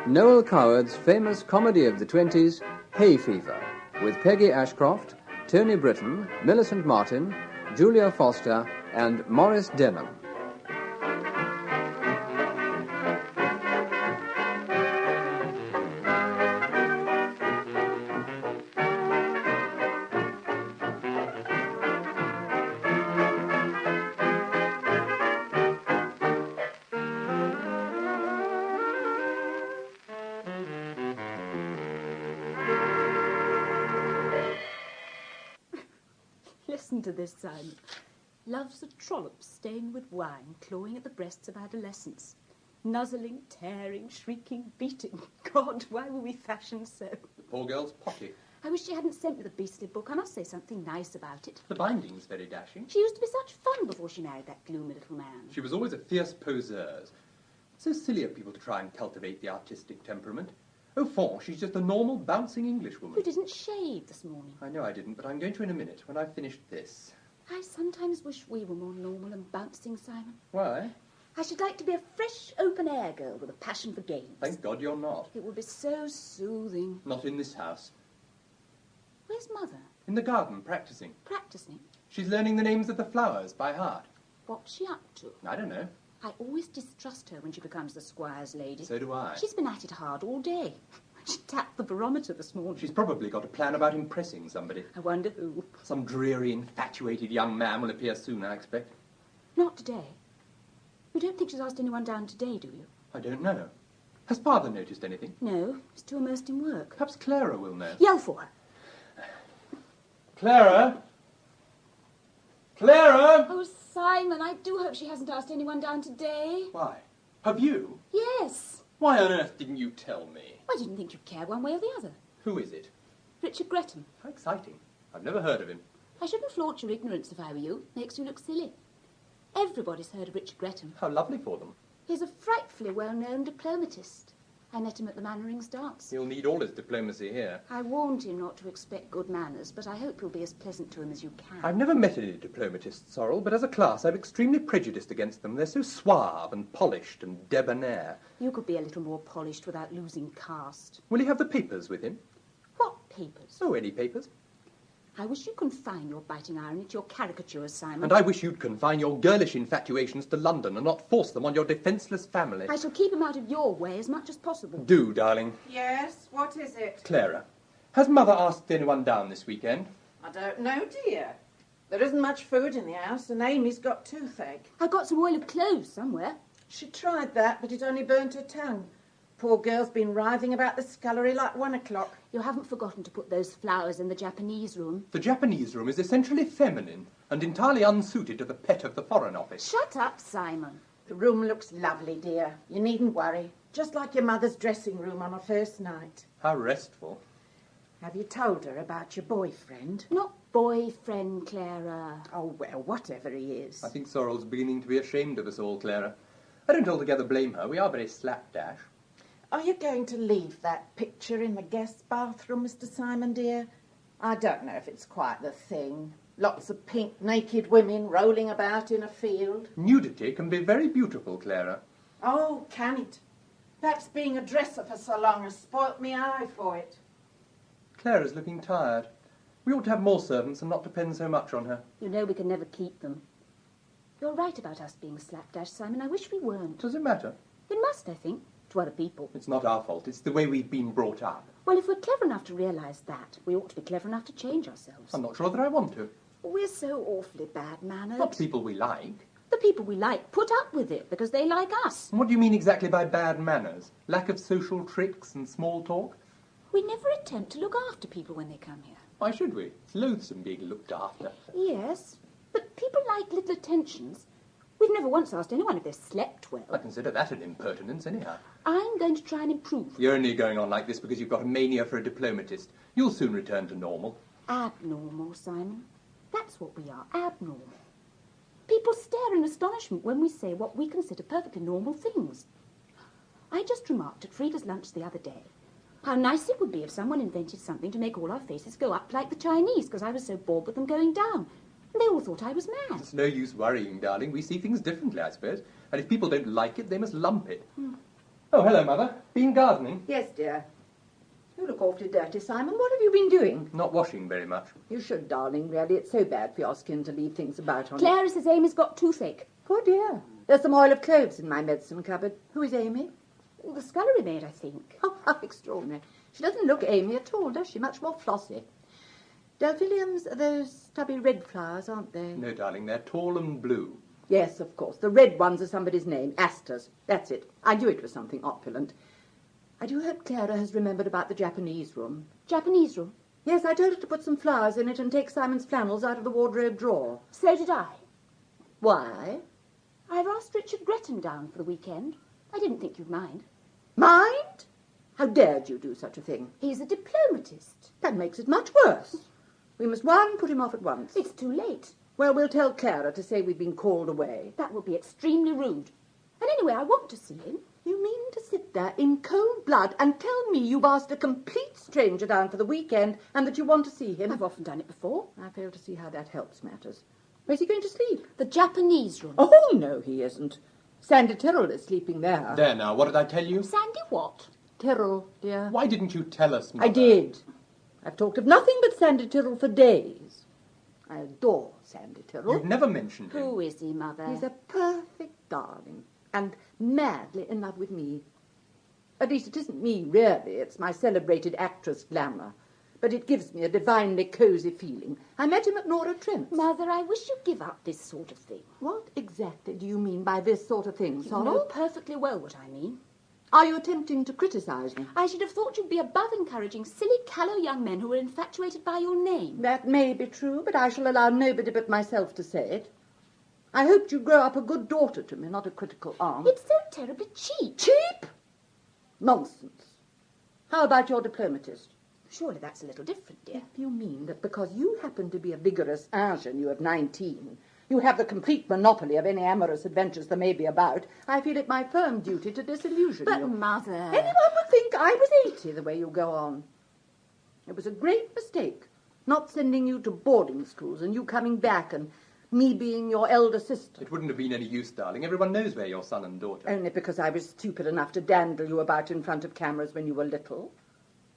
Noel Coward's famous comedy of the 20s, Hayfever, with Peggy Ashcroft, Tony Britton, Millicent Martin, Julia Foster, and Maurice Denham. Listen to this, Simon. Love's a trollop stained with wine, clawing at the breasts of adolescence. Nuzzling, tearing, shrieking, beating. God, why were we fashioned so? The poor girl's potty. I wish she hadn't sent me the beastly book. I must say something nice about it. The binding's very dashing. She used to be such fun before she married that gloomy little man. She was always a fierce poseuse. It's so silly of people to try and cultivate the artistic temperament. Au fond, she's just a normal, bouncing Englishwoman. You didn't shave this morning. I know I didn't, but I'm going to in a minute, when I've finished this. I sometimes wish we were more normal and bouncing, Simon. Why? I should like to be a fresh, open-air girl with a passion for games. Thank God you're not. It would be so soothing. Not in this house. Where's Mother? In the garden, practising. Practising? She's learning the names of the flowers by heart. What's she up to? I don't know. I always distrust her when she becomes the squire's lady. So do I. She's been at it hard all day. She tapped the barometer this morning. She's probably got a plan about impressing somebody. I wonder who. Some dreary, infatuated young man will appear soon, I expect. Not today. You don't think she's asked anyone down today, do you? I don't know. Has Father noticed anything? No, he's too immersed in work. Perhaps Clara will know. Yell for her. Clara? Clara? Oh, Simon, I do hope she hasn't asked anyone down today. Why? Have you? Yes. Why on earth didn't you tell me? I didn't think you'd care one way or the other. Who is it? Richard Gretham. How exciting. I've never heard of him. I shouldn't flaunt your ignorance if I were you. Makes you look silly. Everybody's heard of Richard Gretham. How lovely for them. He's a frightfully well-known diplomatist. I met him at the Mannerings' dance. He'll need all his diplomacy here. I warned him not to expect good manners, but I hope you'll be as pleasant to him as you can. I've never met any diplomatists, Sorrel, but as a class I'm extremely prejudiced against them. They're so suave and polished and debonair. You could be a little more polished without losing caste. Will he have the papers with him? What papers? Oh, any papers. I wish you confine your biting irony to your caricatures, Simon. And I wish you'd confine your girlish infatuations to London and not force them on your defenceless family. I shall keep him out of your way as much as possible. Do, darling. Yes, what is it? Clara, has Mother asked anyone down this weekend? I don't know, dear. There isn't much food in the house, and Amy's got toothache. I got some oil of cloves somewhere. She tried that, but it only burnt her tongue. Poor girl's been writhing about the scullery like 1 o'clock. You haven't forgotten to put those flowers in the Japanese room. The Japanese room is essentially feminine and entirely unsuited to the pet of the Foreign Office. Shut up, Simon. The room looks lovely, dear. You needn't worry. Just like your mother's dressing room on her first night. How restful. Have you told her about your boyfriend? Not boyfriend, Clara. Oh, well, whatever he is. I think Sorrel's beginning to be ashamed of us all, Clara. I don't altogether blame her. We are very slapdash. Are you going to leave that picture in the guest bathroom, Mr. Simon, dear? I don't know if it's quite the thing. Lots of pink, naked women rolling about in a field. Nudity can be very beautiful, Clara. Oh, can it? Perhaps being a dresser for so long has spoilt me eye for it. Clara's looking tired. We ought to have more servants and not depend so much on her. You know we can never keep them. You're right about us being slapdash, Simon. I wish we weren't. Does it matter? It must, I think, to other people. It's not our fault. It's the way we've been brought up. Well, if we're clever enough to realise that, we ought to be clever enough to change ourselves. I'm not sure that I want to. We're so awfully bad-mannered. Not people we like. The people we like put up with it because they like us. And what do you mean exactly by bad manners? Lack of social tricks and small talk? We never attempt to look after people when they come here. Why should we? It's loathsome being looked after. Yes, but people like little attentions. We've never once asked anyone if they slept well. I consider that an impertinence, anyhow. I'm going to try and improve. You're only going on like this because you've got a mania for a diplomatist. You'll soon return to normal. Abnormal, Simon. That's what we are, abnormal. People stare in astonishment when we say what we consider perfectly normal things. I just remarked at Frida's lunch the other day how nice it would be if someone invented something to make all our faces go up like the Chinese, because I was so bored with them going down. And they all thought I was mad. It's no use worrying, darling. We see things differently, I suppose. And if people don't like it, they must lump it. Oh, hello, Mother. Been gardening? Yes, dear. You look awfully dirty, Simon. What have you been doing? Not washing very much. You should, darling, really. It's so bad for your skin to leave things about on it. Clara says Amy's got toothache. Poor dear. There's some oil of cloves in my medicine cupboard. Who is Amy? The scullery maid, I think. Oh, how extraordinary. She doesn't look Amy at all, does she? Much more flossy. Delphiniums are those stubby red flowers, aren't they? No, darling, they're tall and blue. Yes, of course. The red ones are somebody's name. Asters. That's it. I knew it was something opulent. I do hope Clara has remembered about the Japanese room. Japanese room? Yes, I told her to put some flowers in it and take Simon's flannels out of the wardrobe drawer. So did I. Why? I've asked Richard Gretton down for the weekend. I didn't think you'd mind. Mind? How dared you do such a thing? He's a diplomatist. That makes it much worse. We must, put him off at once. It's too late. Well, we'll tell Clara to say we've been called away. That would be extremely rude. And anyway, I want to see him. You mean to sit there in cold blood and tell me you've asked a complete stranger down for the weekend and that you want to see him? I've often done it before. I fail to see how that helps matters. Where's he going to sleep? The Japanese room. Oh, no, he isn't. Sandy Tyrrell is sleeping there. There now, what did I tell you? Sandy what? Tyrrell, dear. Why didn't you tell us, Mother? I did. I've talked of nothing but Sandy Tyrrell for days. I adore Sandy Tyrrell. You've never mentioned him. Who is he, Mother? He's a perfect darling and madly in love with me. At least it isn't me, really. It's my celebrated actress glamour. But it gives me a divinely cosy feeling. I met him at Nora Trent's. Mother, I wish you'd give up this sort of thing. What exactly do you mean by this sort of thing, You Sorrel? know perfectly well what I mean. Are you attempting to criticise me? I should have thought you'd be above encouraging silly, callow young men who are infatuated by your name. That may be true, but I shall allow nobody but myself to say it. I hoped you'd grow up a good daughter to me, not a critical aunt. It's so terribly cheap. Cheap? Nonsense. How about your diplomatist? Surely that's a little different, dear. If you mean that because you happen to be a vigorous ingenue of 19, you have the complete monopoly of any amorous adventures there may be about, I feel it my firm duty to disillusion But, you. Mother... Anyone would think I was 80 the way you go on. It was a great mistake not sending you to boarding schools and you coming back and me being your elder sister. It wouldn't have been any use, darling. Everyone knows we're your son and daughter. Only because I was stupid enough to dandle you about in front of cameras when you were little.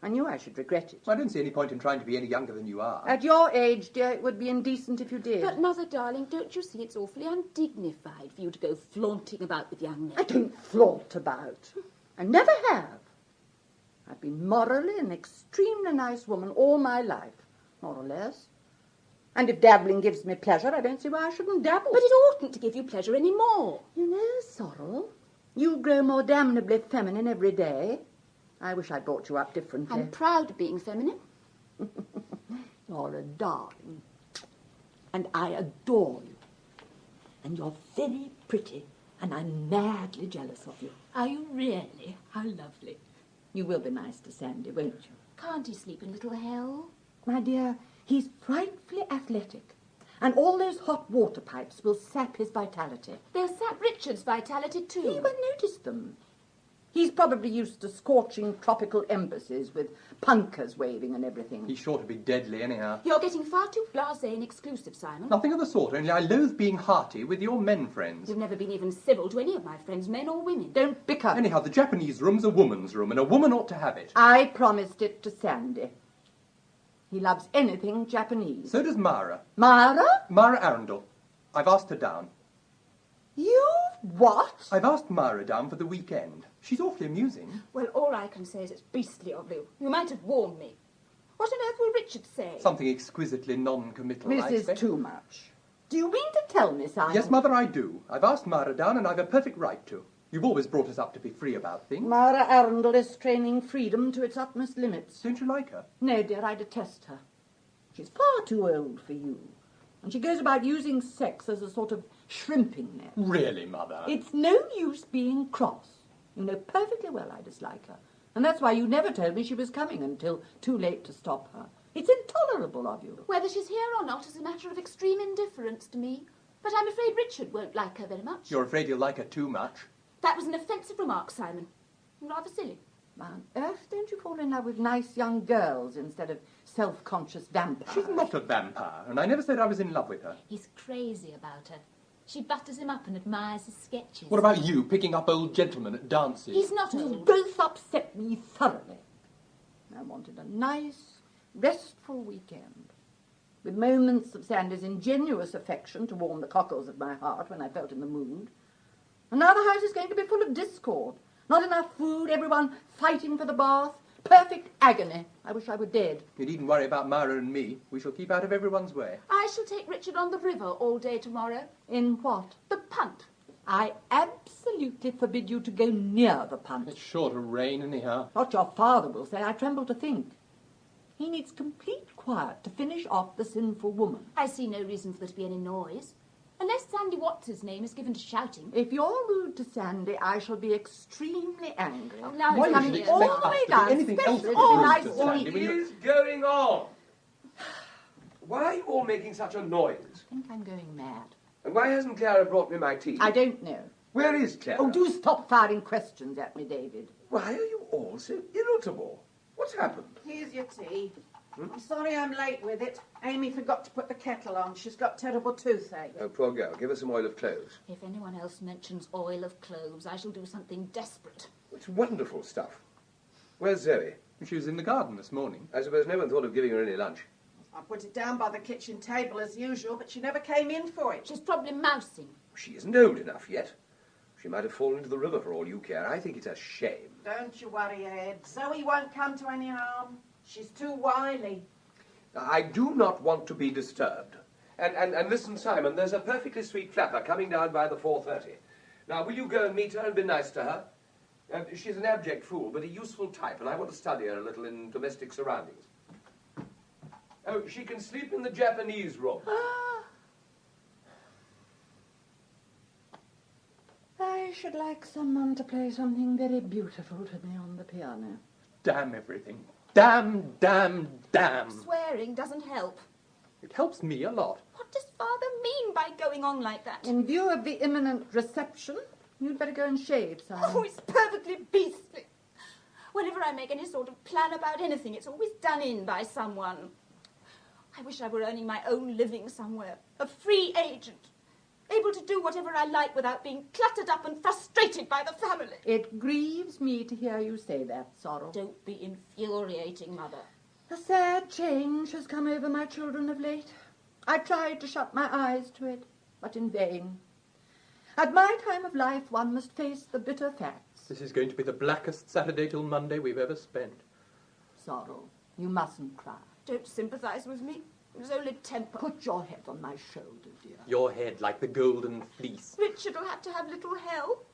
I knew I should regret it. I don't see any point in trying to be any younger than you are. At your age, dear, it would be indecent if you did. But, Mother, darling, don't you see it's awfully undignified for you to go flaunting about with young men? I don't flaunt about. I never have. I've been morally an extremely nice woman all my life, more or less. And if dabbling gives me pleasure, I don't see why I shouldn't dabble. But it oughtn't to give you pleasure any more. You know, Sorrel, you grow more damnably feminine every day. I wish I'd brought you up differently. I'm proud of being feminine. You're a darling. And I adore you. And you're very pretty, and I'm madly jealous of you. Are you really? How lovely. You will be nice to Sandy, won't you? Can't he sleep in little hell? My dear, he's frightfully athletic. And all those hot water pipes will sap his vitality. They'll sap Richard's vitality too. He won't notice them. He's probably used to scorching tropical embassies with punkahs waving and everything. He's sure to be deadly anyhow. You're getting far too blasé and exclusive, Simon. Nothing of the sort, only I loathe being hearty with your men friends. You've never been even civil to any of my friends, men or women. Don't bicker. Anyhow, the Japanese room's a woman's room, and a woman ought to have it. I promised it to Sandy. He loves anything Japanese. So does Mara. Mara? Mara Arundel. I've asked her down. You what? I've asked Mara down for the weekend. She's awfully amusing. Well, all I can say is it's beastly of you. You might have warned me. What on earth will Richard say? Something exquisitely non-committal, I This is expect. too much. Do you mean to tell me, Simon? Yes, Mother, I do. I've asked Mara down, and I've a perfect right to. You've always brought us up to be free about things. Mara Arundel is training freedom to its utmost limits. Don't you like her? No, dear, I detest her. She's far too old for you. And she goes about using sex as a sort of shrimping net. Really, Mother? It's no use being cross. You know perfectly well I dislike her. And that's why you never told me she was coming until too late to stop her. It's intolerable of you. Whether she's here or not is a matter of extreme indifference to me. But I'm afraid Richard won't like her very much. You're afraid you'll like her too much? That was an offensive remark, Simon. Rather silly. Why on earth don't you fall in love with nice young girls instead of self-conscious vampires? She's not a vampire, and I never said I was in love with her. He's crazy about her. She butters him up and admires his sketches. What about you, picking up old gentlemen at dances? He's not You old. both upset me thoroughly. I wanted a nice, restful weekend, with moments of Sandy's ingenuous affection to warm the cockles of my heart when I felt in the mood. And now the house is going to be full of discord. Not enough food, everyone fighting for the bath. Perfect agony. I wish I were dead. You needn't worry about Myra and me. We shall keep out of everyone's way. I shall take Richard on the river all day tomorrow. In what? The punt. I absolutely forbid you to go near the punt. It's sure to rain anyhow. What your father will say, I tremble to think. He needs complete quiet to finish off the sinful woman. I see no reason for there to be any noise. Unless Sandy What's-his-name is given to shouting. If you're rude to Sandy, I shall be extremely angry. Oh, now Why he's you coming should in. expect all us the way to do down, anything else especially but if rude nice to or Sandy What when you- is going on? Why are you all making such a noise? I think I'm going mad. And why hasn't Clara brought me my tea? I don't know. Where is Clara? Oh, do stop firing questions at me, David. Why are you all so irritable? What's happened? Here's your tea. I'm sorry I'm late with it. Amy forgot to put the kettle on. She's got terrible toothache. Oh, poor girl. Give her some oil of cloves. If anyone else mentions oil of cloves, I shall do something desperate. It's wonderful stuff. Where's Zoe? She was in the garden this morning. I suppose no one thought of giving her any lunch. I put it down by the kitchen table as usual, but she never came in for it. She's probably mousing. She isn't old enough yet. She might have fallen into the river for all you care. I think it's a shame. Don't you worry, Ed. Zoe won't come to any harm. She's too wily. I do not want to be disturbed. And listen, Simon, there's a perfectly sweet flapper coming down by the 4:30. Now, will you go and meet her and be nice to her? She's an abject fool, but a useful type, and I want to study her a little in domestic surroundings. Oh, she can sleep in the Japanese room. I should like someone to play something very beautiful to me on the piano. Damn everything. Damn, damn, damn. Swearing doesn't help. It helps me a lot. What does Father mean by going on like that? In view of the imminent reception, you'd better go and shave, Simon. Oh, it's perfectly beastly. Whenever I make any sort of plan about anything, it's always done in by someone. I wish I were earning my own living somewhere. A free agent. Able to do whatever I like without being cluttered up and frustrated by the family. It grieves me to hear you say that, Sorrel. Don't be infuriating, Mother. A sad change has come over my children of late. I tried to shut my eyes to it, but in vain. At my time of life, one must face the bitter facts. This is going to be the blackest Saturday till Monday we've ever spent. Sorrel, you mustn't cry. Don't sympathise with me. It was only temper. Put your head on my shoulder, dear. Your head like the golden fleece. Richard will have to have little help.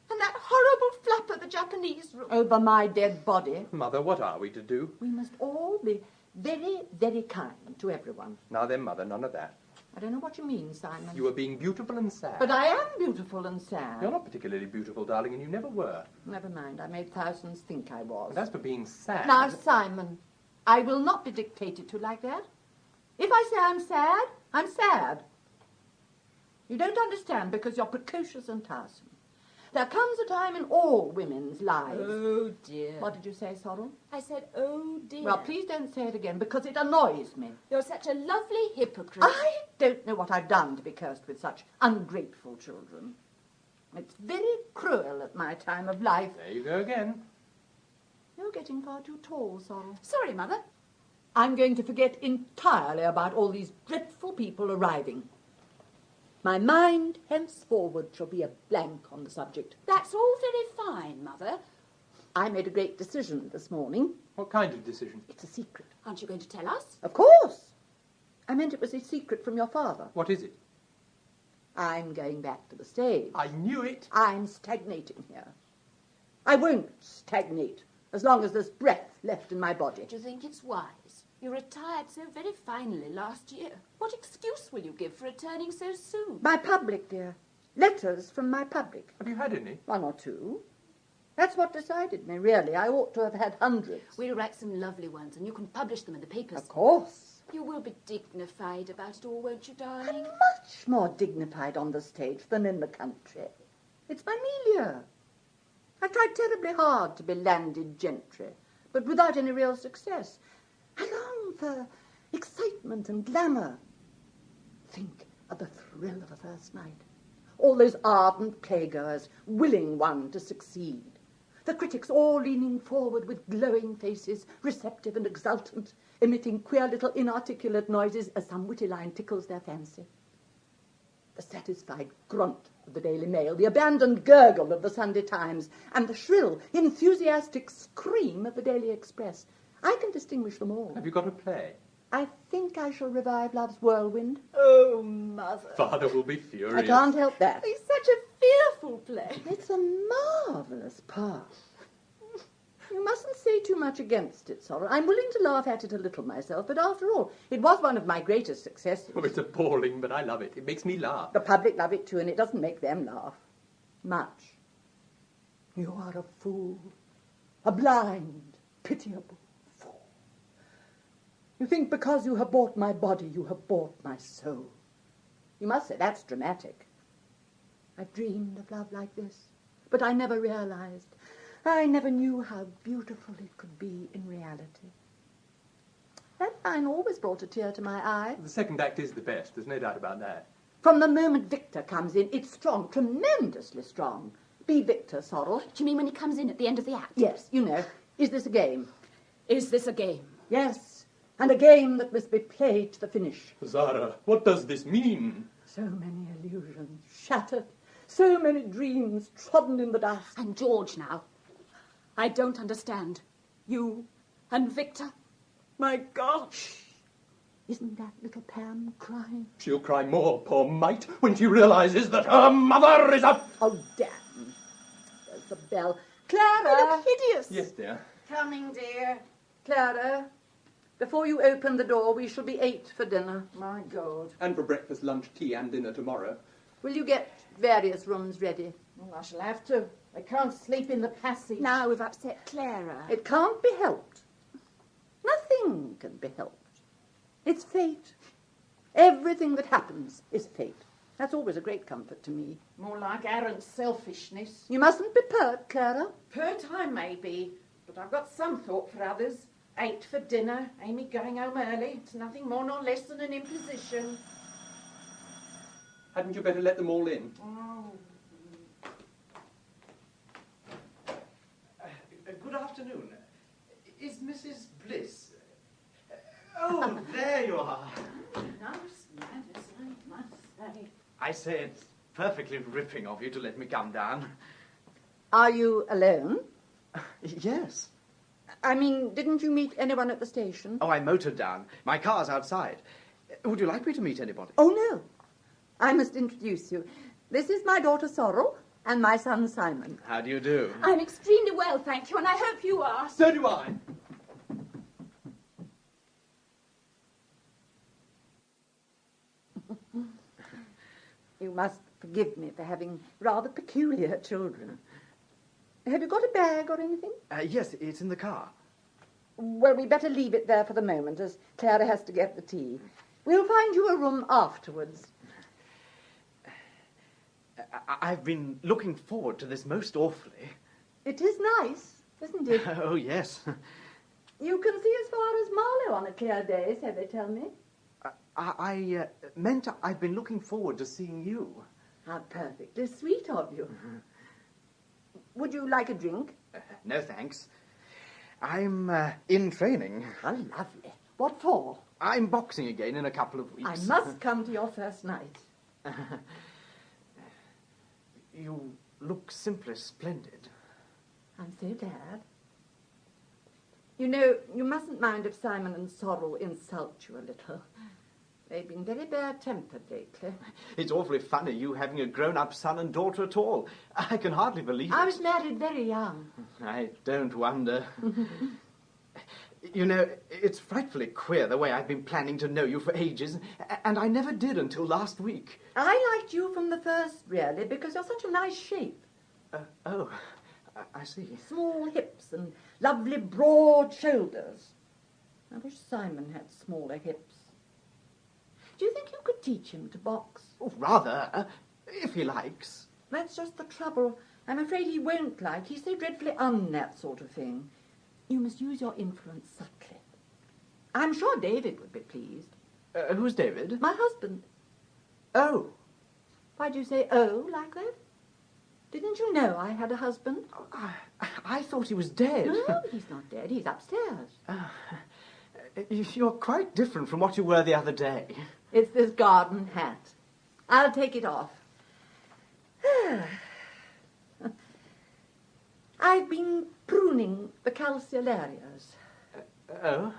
And that horrible flapper, the Japanese room. Over my dead body. Mother, what are we to do? We must all be very, very kind to everyone. Now then, Mother, none of that. I don't know what you mean, Simon. You are being beautiful and sad. But I am beautiful and sad. You're not particularly beautiful, darling, and you never were. Never mind, I made thousands think I was. And as for being sad... Now, Simon, I will not be dictated to like that. If I say I'm sad, I'm sad. You don't understand because you're precocious and tiresome. There comes a time in all women's lives. Oh, dear. What did you say, Sorrel? I said, oh, dear. Well, please don't say it again because it annoys me. You're such a lovely hypocrite. I don't know what I've done to be cursed with such ungrateful children. It's very cruel at my time of life. There you go again. You're getting far too tall, Sorrel. Sorry, Mother. I'm going to forget entirely about all these dreadful people arriving. My mind henceforward shall be a blank on the subject. That's all very fine, Mother. I made a great decision this morning. What kind of decision? It's a secret. Aren't you going to tell us? Of course. I meant it was a secret from your father. What is it? I'm going back to the stage. I knew it. I'm stagnating here. I won't stagnate as long as there's breath left in my body. Do you think it's wise? You retired so very finely last year. What excuse will you give for returning so soon? My public, dear. Letters from my public. Have you had any? One or two. That's what decided me, really. I ought to have had hundreds. We'll write some lovely ones, and you can publish them in the papers. Of course. You will be dignified about it all, won't you, darling? Much more dignified on the stage than in the country. It's my milieu. I tried terribly hard to be landed gentry, but without any real success. I long for excitement and glamour. Think of the thrill of a first night. All those ardent playgoers, willing one to succeed. The critics all leaning forward with glowing faces, receptive and exultant, emitting queer little inarticulate noises as some witty line tickles their fancy. The satisfied grunt of the Daily Mail, the abandoned gurgle of the Sunday Times, and the shrill, enthusiastic scream of the Daily Express. I can distinguish them all. Have you got a play? I think I shall revive Love's Whirlwind. Oh, Mother. Father will be furious. I can't help that. It's such a fearful play. It's a marvellous part. You mustn't say too much against it, Sorrel. I'm willing to laugh at it a little myself, but after all, it was one of my greatest successes. Oh, it's appalling, but I love it. It makes me laugh. The public love it too, and it doesn't make them laugh. Much. You are a fool. A blind, pitiable fool. You think because you have bought my body, you have bought my soul. You must say that's dramatic. I've dreamed of love like this, but I never realized. I never knew how beautiful it could be in reality. That line always brought a tear to my eye. The second act is the best, there's no doubt about that. From the moment Victor comes in, it's strong, tremendously strong. Be Victor, Sorrel. Do you mean when he comes in at the end of the act? Yes, you know. Is this a game? Is this a game? Yes, and a game that must be played to the finish. Zara, what does this mean? So many illusions shattered, so many dreams trodden in the dust. And George now. I don't understand. You and Victor. My gosh. Isn't that little Pam crying? She'll cry more, poor mite, when she realises that her mother is a... Oh, damn. There's the bell. Clara! You look hideous. Yes, dear. Coming, dear. Clara, before you open the door, we shall be 8 for dinner. My God. And for breakfast, lunch, tea and dinner tomorrow. Will you get various rooms ready? Well, I shall have to. They can't sleep in the passage. Now we've upset Clara. It can't be helped. Nothing can be helped. It's fate. Everything that happens is fate. That's always a great comfort to me. More like arrant selfishness. You mustn't be pert, Clara. Pert I may be, but I've got some thought for others. 8 for dinner, Amy going home early. It's nothing more nor less than an imposition. Hadn't you better let them all in? Oh. Good afternoon. Is Mrs. Bliss? Oh, there you are. Nice manners, I must say. I say it's perfectly ripping of you to let me come down. Are you alone? Yes. I mean, didn't you meet anyone at the station? Oh, I motored down. My car's outside. Would you like me to meet anybody? Oh, no. I must introduce you. This is my daughter Sorrel and my son Simon. How do you do? I'm extremely well, thank you, and I hope you are. So do I. You must forgive me for having rather peculiar children. Have you got a bag or anything? Yes, it's in the car. Well, we'd better leave it there for the moment, as Clara has to get the tea. We'll find you a room afterwards. I've been looking forward to this most awfully. It is nice, isn't it? Oh, yes. You can see as far as Marlow on a clear day, so they tell me. I meant I've been looking forward to seeing you. How perfectly sweet of you. Would you like a drink? No, thanks. I'm in training. How lovely. What for? I'm boxing again in a couple of weeks. I must come to your first night. You look simply splendid. I'm so glad. You know, you mustn't mind if Simon and Sorrel insult you a little. They've been very bad-tempered lately. It's awfully funny, you having a grown-up son and daughter at all. I can hardly believe it. I was married very young. I don't wonder. You know, it's frightfully queer the way I've been planning to know you for ages, and I never did until last week. I liked you from the first, really, because you're such a nice shape. I see. Small hips and lovely broad shoulders. I wish Simon had smaller hips. Do you think you could teach him to box? Oh, rather, if he likes. That's just the trouble. I'm afraid he won't like. He's so dreadfully that sort of thing. You must use your influence subtly. I'm sure David would be pleased. Who's David? My husband. Oh. Why'd you say oh like that? Didn't you know I had a husband? I thought he was dead. No, he's not dead. He's upstairs. You're quite different from what you were the other day. It's this garden hat. I'll take it off. I've been pruning the calceolarias. Oh?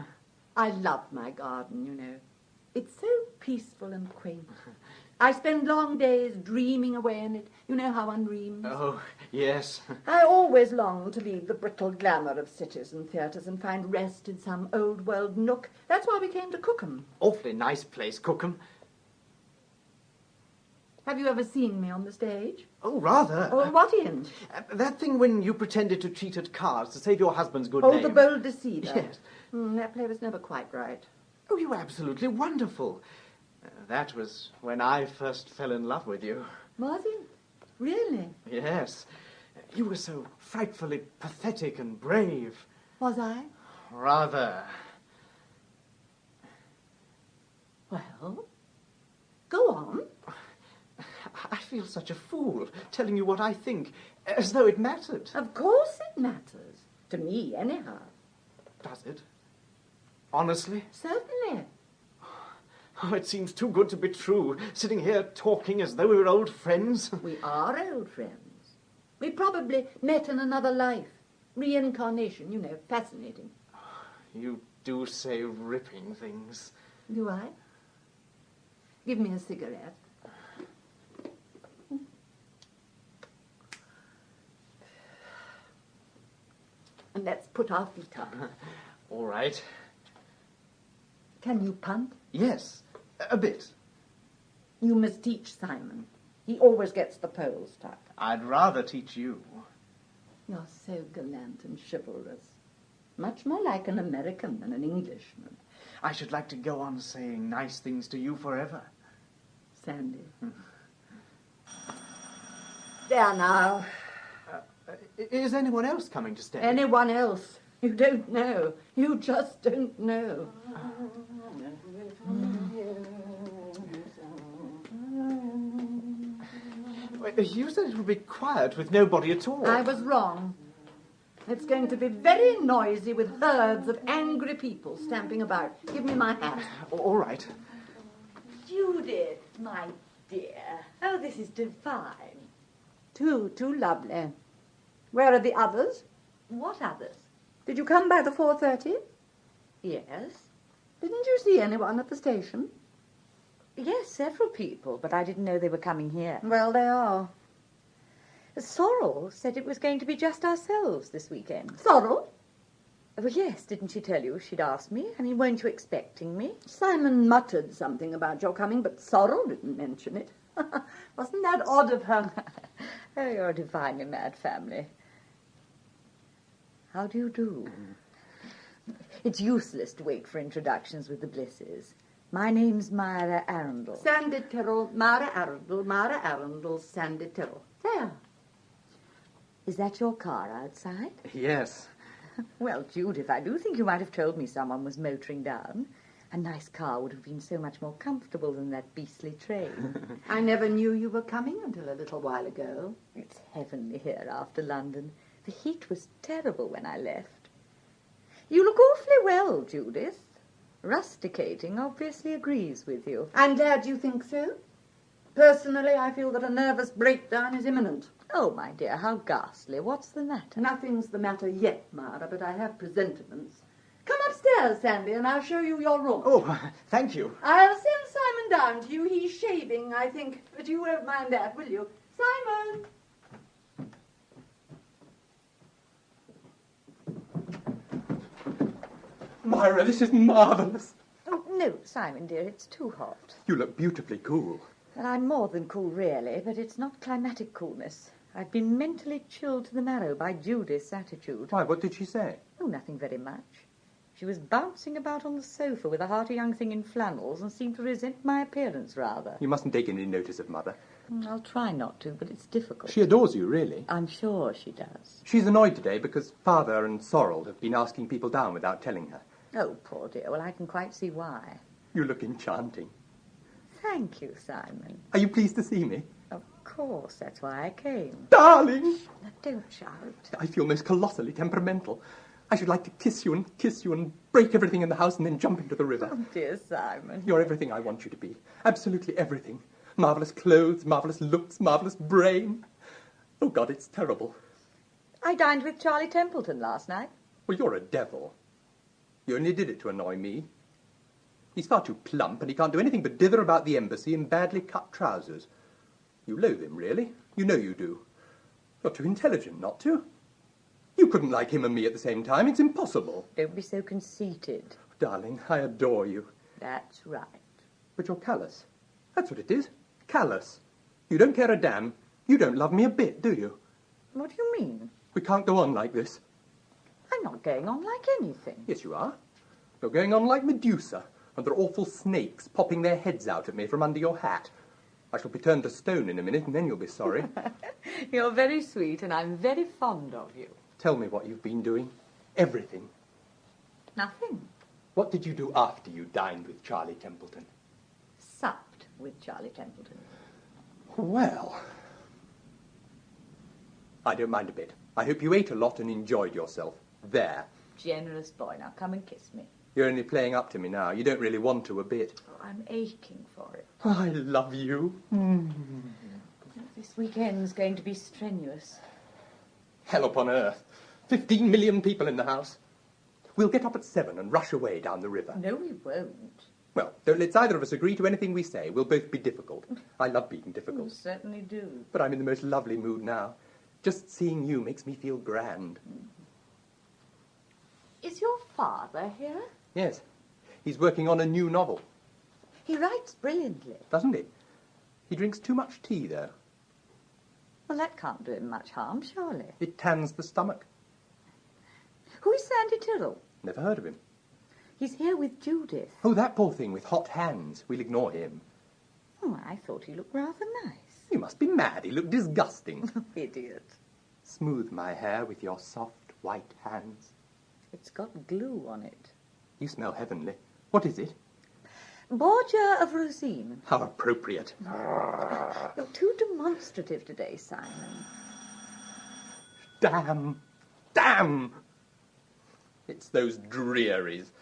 I love my garden, you know. It's so peaceful and quaint. I spend long days dreaming away in it. You know how one dreams? Oh, yes. I always long to leave the brittle glamour of cities and theatres and find rest in some old-world nook. That's why we came to Cookham. Awfully nice place, Cookham. Have you ever seen me on the stage? Oh, rather. Oh, what in? That thing when you pretended to cheat at cards to save your husband's good Oh, name. The Bold Deceiver. Yes. That play was never quite right. Oh, you were absolutely wonderful. That was when I first fell in love with you. Was it? Really? Yes. You were so frightfully pathetic and brave. Was I? Rather. Well, go on. I feel such a fool telling you what I think, as though it mattered. Of course it matters. To me, anyhow. Does it? Honestly? Certainly. Oh, it seems too good to be true, sitting here talking as though we were old friends. We are old friends. We probably met in another life. Reincarnation, you know, fascinating. You do say ripping things. Do I? Give me a cigarette. And let's put our feet up. All right. Can you punt? Yes, a bit. You must teach Simon. He always gets the poles stuck. I'd rather teach you. You're so gallant and chivalrous. Much more like an American than an Englishman. I should like to go on saying nice things to you forever. Sandy. There now. Is anyone else coming to stay? Anyone else? You don't know. You just don't know. You said it would be quiet with nobody at all. I was wrong. It's going to be very noisy with herds of angry people stamping about. Give me my hat. All right. Judith, my dear. Oh, this is divine. Too lovely. Where are the others? What others? Did you come by the 4:30? Yes. Didn't you see anyone at the station? Yes, several people, but I didn't know they were coming here. Well, they are. Sorrel said it was going to be just ourselves this weekend. Sorrel? Well, yes, didn't she tell you she'd asked me? I mean, weren't you expecting me? Simon muttered something about your coming, but Sorrel didn't mention it. Wasn't that odd of her? Oh, you're a divinely mad family. How do you do? It's useless to wait for introductions with the Blisses. My name's Myra Arundel. Sandy Tyrrell, Myra Arundel, Sandy Tyrrell. There. Is that your car outside? Yes. Well, Judith, I do think you might have told me someone was motoring down. A nice car would have been so much more comfortable than that beastly train. I never knew you were coming until a little while ago. It's heavenly here after London. The heat was terrible when I left. You look awfully well, Judith. Rusticating obviously agrees with you. I'm glad you think so. Personally, I feel that a nervous breakdown is imminent. Oh, my dear, how ghastly. What's the matter? Nothing's the matter yet, Myra, but I have presentiments. Come upstairs, Sandy, and I'll show you your room. Oh, thank you. I'll send Simon down to you. He's shaving, I think, but you won't mind that, will you? Simon! Myra, this is marvellous. Oh, no, Simon, dear, it's too hot. You look beautifully cool. Well, I'm more than cool, really, but it's not climatic coolness. I've been mentally chilled to the marrow by Judith's attitude. Why, what did she say? Oh, nothing very much. She was bouncing about on the sofa with a hearty young thing in flannels and seemed to resent my appearance, rather. You mustn't take any notice of Mother. I'll try not to, but it's difficult. She adores you, really. I'm sure she does. She's annoyed today because Father and Sorrel have been asking people down without telling her. Oh, poor dear. Well, I can quite see why. You look enchanting. Thank you, Simon. Are you pleased to see me? Oh, Of course, that's why I came. Darling! Now, don't shout. I feel most colossally temperamental. I should like to kiss you and break everything in the house and then jump into the river. Oh, dear Simon. You're everything I want you to be. Absolutely everything. Marvellous clothes, marvellous looks, marvellous brain. Oh, God, it's terrible. I dined with Charlie Templeton last night. Well, you're a devil. You only did it to annoy me. He's far too plump, and he can't do anything but dither about the embassy in badly cut trousers. You loathe him, really. You know you do. You're too intelligent not to. You couldn't like him and me at the same time. It's impossible. Don't be so conceited. Darling, I adore you. That's right. But you're callous. That's what it is. Callous. You don't care a damn. You don't love me a bit, do you? What do you mean? We can't go on like this. I'm not going on like anything. Yes, you are. You're going on like Medusa, and there are awful snakes popping their heads out at me from under your hat. I shall be turned to stone in a minute, and then you'll be sorry. You're very sweet, and I'm very fond of you. Tell me what you've been doing. Everything. Nothing. What did you do after you dined with Charlie Templeton? Supped with Charlie Templeton. Well, I don't mind a bit. I hope you ate a lot and enjoyed yourself. There. Generous boy. Now come and kiss me. You're only playing up to me now. You don't really want to a bit. Oh, I'm aching for it. I love you. This weekend's going to be strenuous. Hell upon earth. 15 million people in the house. We'll get up at 7 and rush away down the river. No, we won't. Well, don't let's either of us agree to anything we say. We'll both be difficult. I love being You difficult. certainly do. But I'm in the most lovely mood now. Just seeing you makes me feel grand. Is your father here? Yes. He's working on a new novel, He writes brilliantly. doesn't he? He drinks too much tea, though. Well, that can't do him much harm, surely. It tans the stomach. Who is Sandy Tyrrell? Never heard of him. He's here with Judith. Oh, that poor thing with hot hands. We'll ignore him. Oh, I thought he looked rather nice. You must be mad. He looked disgusting. Idiot. Smooth my hair with your soft white hands. It's got glue on it. You smell heavenly. What is it? Borgia of Rosine. How appropriate. You're too demonstrative today, Simon. Damn. Damn. It's those drearies.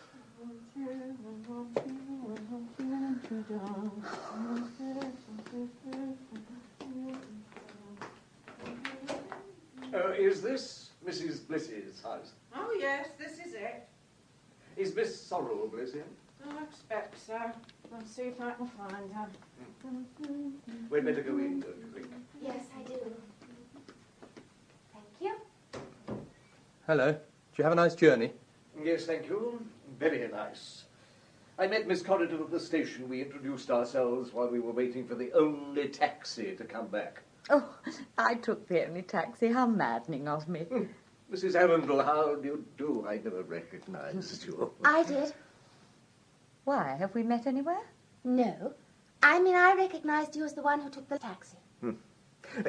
Is this Mrs. Bliss's house? Oh, yes, this is it. Is Miss Sorrel Bliss in? I expect so. I'll see if I can find her. We'd better go in, don't you think? Yes, I do. Thank you. Hello. Did you have a nice journey? Yes, thank you. Very nice. I met Miss Corridor at the station. We introduced ourselves while we were waiting for the only taxi to come back. Oh, I took the only taxi. How maddening of me. Mrs. Arundel, how do you do? I never recognised you. I did. Why, have we met anywhere? No. I mean, I recognised you as the one who took the taxi.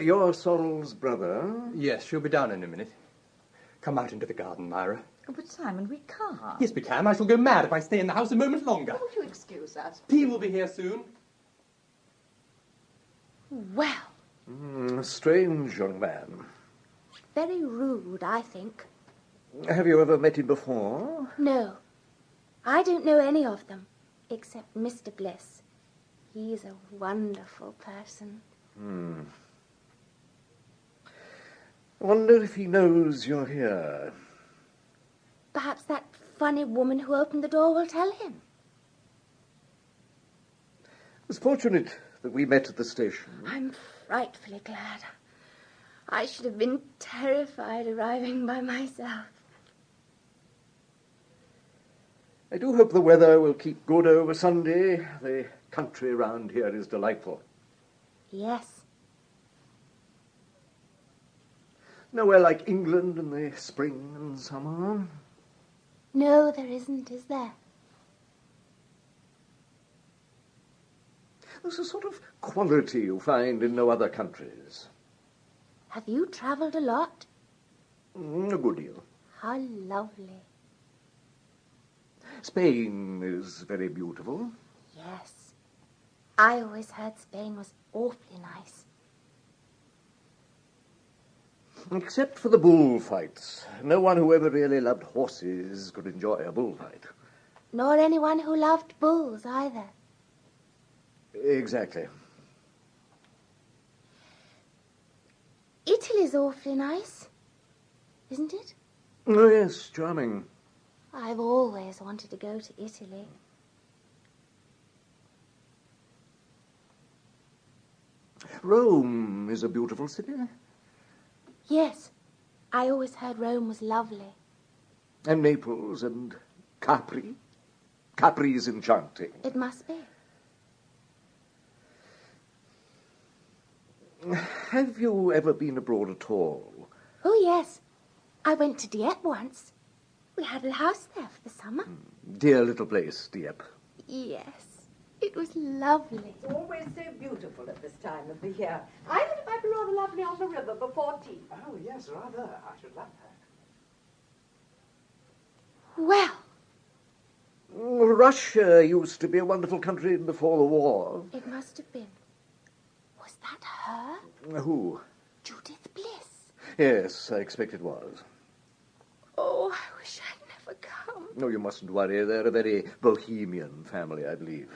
You're Sorrel's brother? Yes, she'll be down in a minute. Come out into the garden, Myra. Oh, but Simon, we can't. Yes, we can. I shall go mad if I stay in the house a moment longer. Would you excuse us? Tea will be here soon. Well, A strange young man. very rude, I think. Have you ever met him before? No. I don't know any of them, except Mr. Bliss. He's a wonderful person. I wonder if he knows you're here. Perhaps that funny woman who opened the door will tell him. It was fortunate that we met at the station. I'm frightfully glad. I should have been terrified arriving by myself. I do hope the weather will keep good over Sunday. The country round here is delightful. Yes. Nowhere like England in the spring and summer. No, there isn't, is there? There's a sort of quality you find in no other countries. Have you travelled a lot? A good deal. How lovely. Spain is very beautiful. Yes. I always heard Spain was awfully nice. Except for the bullfights. No one who ever really loved horses could enjoy a bullfight. Nor anyone who loved bulls either. Exactly. Italy's awfully nice, isn't it? Oh, yes, charming. I've always wanted to go to Italy. Rome is a beautiful city. Yes, I always heard Rome was lovely. And Naples and Capri. Capri's enchanting. It must be. Have you ever been abroad at all? Oh, yes. I went to Dieppe once. We had a house there for the summer. Dear little place, Dieppe. Yes, it was lovely. It's always so beautiful at this time of the year. I thought it might be rather lovely on the river before tea. Oh, yes, rather. I should love that. Well, Russia used to be a wonderful country before the war. it must have been. Was that her? Who? Judith Bliss. Yes, I expect it was. Oh, I wish I'd never come. No, you mustn't worry. They're a very bohemian family, I believe.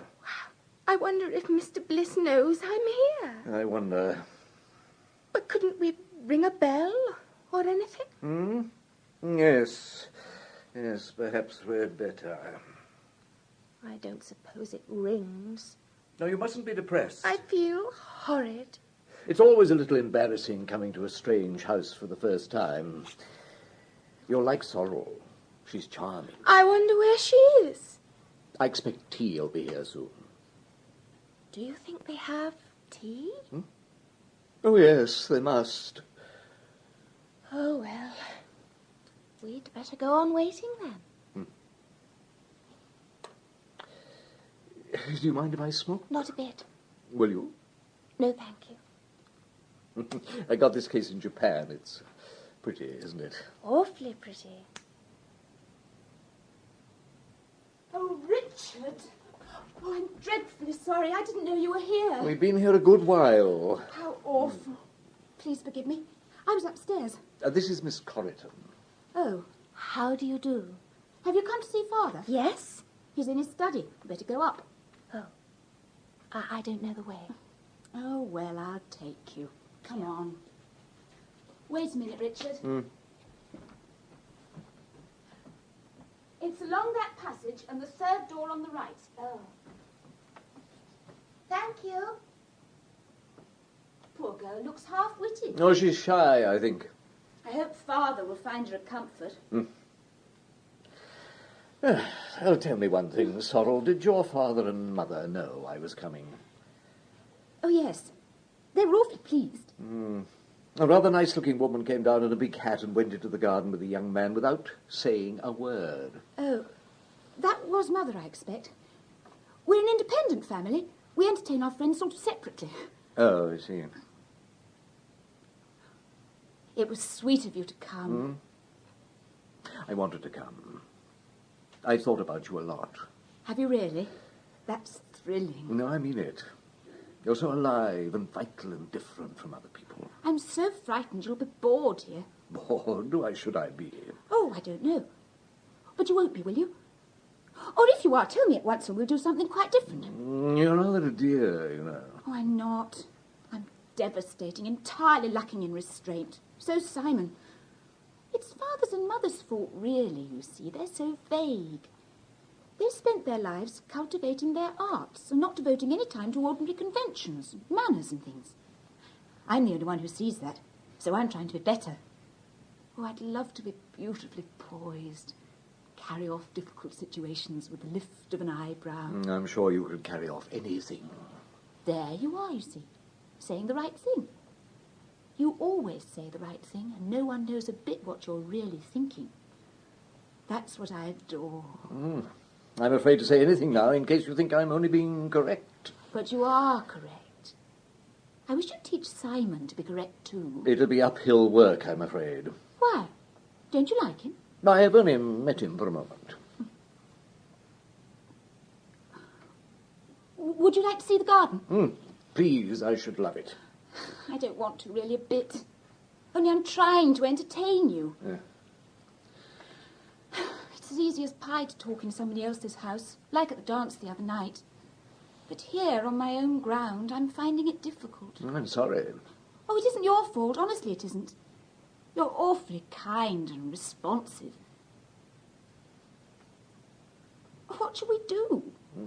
I wonder if Mr. Bliss knows I'm here. I wonder. But couldn't we ring a bell or anything? Yes. Yes, perhaps we'd better. I don't suppose it rings. No, you mustn't be depressed. I feel horrid. It's always a little embarrassing coming to a strange house for the first time. You'll like Sorrel. She's charming. I wonder where she is. I expect tea will be here soon. Do you think they have tea? Oh, yes, they must. Oh, well. We'd better go on waiting then. Do you mind if I smoke? Not a bit. Will you? No, thank you. I got this case in Japan. It's pretty, isn't it? Awfully pretty. Oh, Richard. Oh, I'm dreadfully sorry. I didn't know you were here. We've been here a good while. How awful. Please forgive me. I was upstairs. This is Miss Corriton. Oh, How do you do? have you come to see Father? Yes? He's in his study. Better go up. Oh, I don't know the way. Oh, well, I'll take you. Come on. Wait a minute, Richard. It's along that passage and the third door on the right. Oh. Thank you. Poor girl looks half-witted. Oh, she's shy, I think. I hope Father will find her a comfort. Oh, tell me one thing, Sorrel. Did your father and mother know I was coming? Oh, yes. They were awfully pleased. A rather nice-looking woman came down in a big hat and went into the garden with a young man without saying a word. Oh, that was Mother, I expect. We're an independent family. We entertain our friends sort of separately. Oh, I see. It was sweet of you to come. I wanted to come. I thought about you a lot. Have you really? That's thrilling. No, I mean it. You're so alive and vital and different from other people. I'm so frightened you'll be bored here. Bored? Why should I be? Oh, I don't know. But you won't be, will you? Or if you are, tell me at once and we'll do something quite different. You're rather a dear, you know. Oh, I'm not. I'm devastating, entirely lacking in restraint. So Simon. It's Father's and Mother's fault, really, you see. They're so vague. They've spent their lives cultivating their arts and not devoting any time to ordinary conventions, manners and things. I'm the only one who sees that, so I'm trying to be better. Oh, I'd love to be beautifully poised, carry off difficult situations with the lift of an eyebrow. I'm sure you could carry off anything. There you are, you see, saying the right thing. You always say the right thing, and no one knows a bit what you're really thinking. That's what I adore. I'm afraid to say anything now in case you think I'm only being correct. But you are correct. I wish you'd teach Simon to be correct too. It'll be uphill work, I'm afraid. Why? Don't you like him? I've only met him for a moment. Would you like to see the garden? Please, I should love it. I don't want to really a bit. Only I'm trying to entertain you. Yeah. It's as easy as pie to talk in somebody else's house, like at the dance the other night. But here, on my own ground, I'm finding it difficult. I'm sorry. Oh, it isn't your fault. Honestly, it isn't. You're awfully kind and responsive. What shall we do?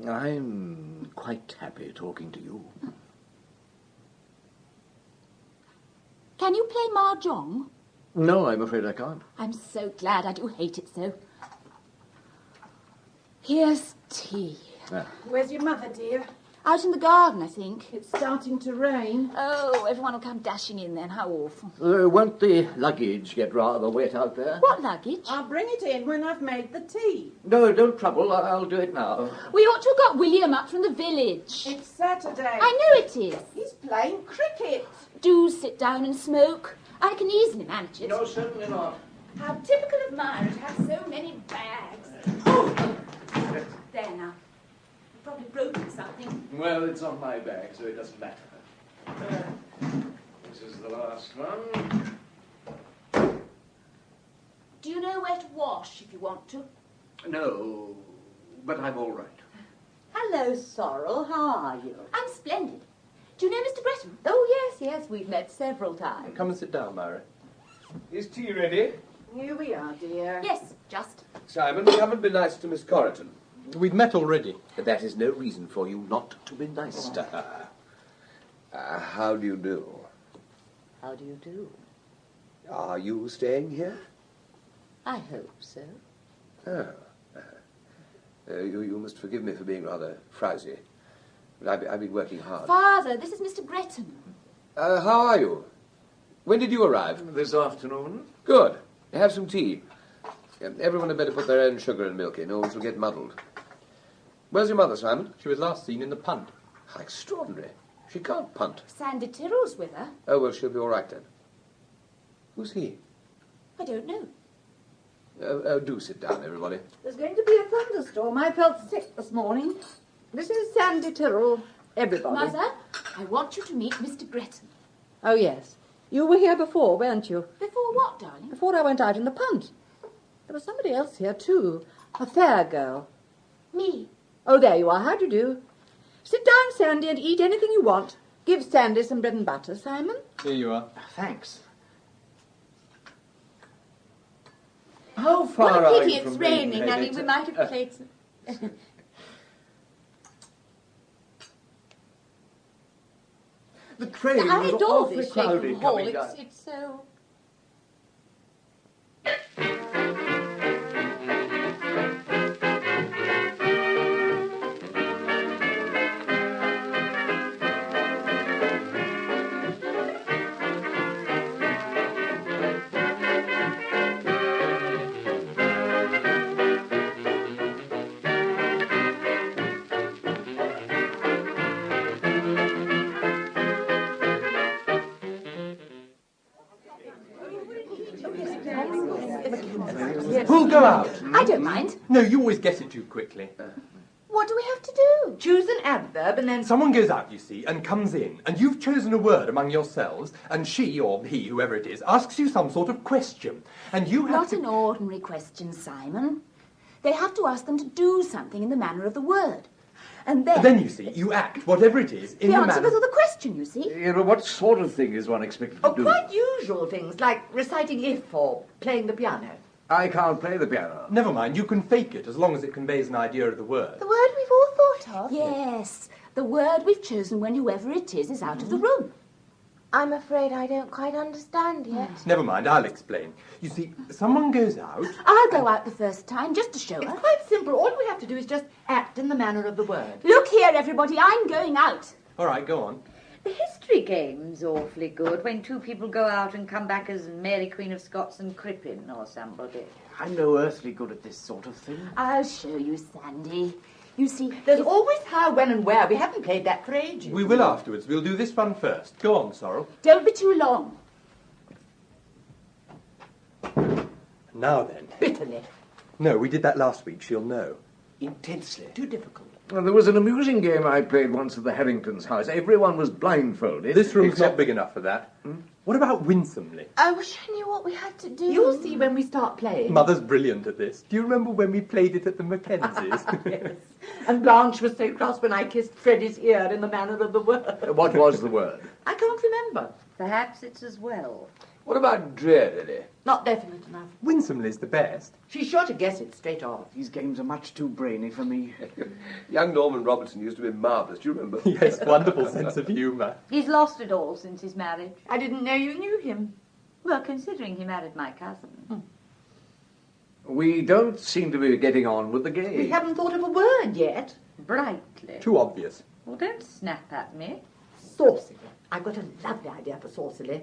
I'm quite happy talking to you. Can you play mahjong? No, I'm afraid I can't. I'm so glad. I do hate it so. Here's tea. Where's your mother, dear? Out in the garden, I think. It's starting to rain. Oh, everyone will come dashing in then. How awful. Won't the luggage get rather wet out there? What luggage? I'll bring it in when I've made the tea. No, don't trouble. I'll do it now. We ought to have got William up from the village. It's Saturday. I know it is. He's playing cricket. Do sit down and smoke. I can easily manage it. No, certainly not. How typical of Myra to have so many bags. Oh! There now. You've probably broken something. Well, it's on my bag, so it doesn't matter. This is the last one. Do you know where to wash if you want to? No, but I'm all right. Hello, Sorrel. How are you? I'm splendid. Do you know Mr. Breton? Oh, yes, we've met several times. Come and sit down, Myra. Is tea ready? Here we are, dear. Yes, just. Simon, you haven't been nice to Miss Corriton. We've met already. That is no reason for you not to be nice to her. How do you do? How do you do? Are you staying here? I hope so. Oh. You must forgive me for being rather frowsy. But I've been working hard. Father, this is Mr. Breton. How are you? When did you arrive? This afternoon? Good. Have some tea. Everyone had better put their own sugar and milk in, or it will get muddled. Where's your mother, Simon? She was last seen in the punt. How extraordinary. She can't punt. Sandy Tyrrell's with her. Oh, well, she'll be all right then. Who's he? I don't know. Oh, do sit down, everybody. There's going to be a thunderstorm. I felt sick this morning. This is Sandy Tyrrell. Everybody. Mother, I want you to meet Mr. Breton. Oh, yes. You were here before, weren't you? Before what, darling? Before I went out in the punt. There was somebody else here, too. A fair girl. Me. Oh, there you are. How do you do? Sit down, Sandy, and eat anything you want. Give Sandy some bread and butter, Simon. Here you are. Thanks. How far What a are pity you it's from raining, being Nanny. headed? We might have played some... The train I was adore awfully this crowded shaking hall. coming down. It's so... Who'll go out? I don't mind. No, you always get it too quickly. What do we have to do? Choose an adverb and then... Someone goes out, you see, and comes in, and you've chosen a word among yourselves, and she, or he, whoever it is, asks you some sort of question, and you have Not to... an ordinary question, Simon. They have to ask them to do something in the manner of the word. And then... Then, you see, you act, whatever it is, in the the answer manner... goes with the question, you see. You know, what sort of thing is one expected to Oh, do? quite usual things, like reciting if or playing the piano. I can't play the piano. Never mind, you can fake it, as long as it conveys an idea of the word. The word we've all thought of. Yes, the word we've chosen when whoever it is out of the room. I'm afraid I don't quite understand yet. Never mind, I'll explain. You see, someone goes out... I'll go out the first time, just to show It's her. quite simple. All we have to do is just act in the manner of the word. Look here, everybody, I'm going out. All right, go on. The history game's awfully good when two people go out and come back as Mary Queen of Scots and Crippen or somebody. I'm no earthly good at this sort of thing. I'll show you, Sandy. You see, There's always how, when, and where. We haven't played that for ages. We will afterwards. We'll do this one first. Go on, Sorrel. Don't be too long. Now then. Bitterly. No, we did that last week. She'll know. Intensely. Too difficult. Well, there was an amusing game I played once at the Harringtons' house. Everyone was blindfolded. This room's except... not big enough for that. What about winsomely? I wish I knew what we had to do. You'll see when we start playing. Mother's brilliant at this. Do you remember when we played it at the Mackenzies? Yes. And Blanche was so cross when I kissed Freddie's ear in the manner of the word. What was the word? I can't remember. Perhaps it's as well. What about drearily? Not definite enough. Winsomely's the best. She's sure to guess it straight off. These games are much too brainy for me. Young Norman Robertson used to be marvellous, do you remember? Yes, wonderful sense of humour. He's lost it all since his marriage. I didn't know you knew him. Well, considering he married my cousin. We don't seem to be getting on with the game. We haven't thought of a word yet. Brightly. Too obvious. Well, don't snap at me. Saucily. I've got a lovely idea for saucily.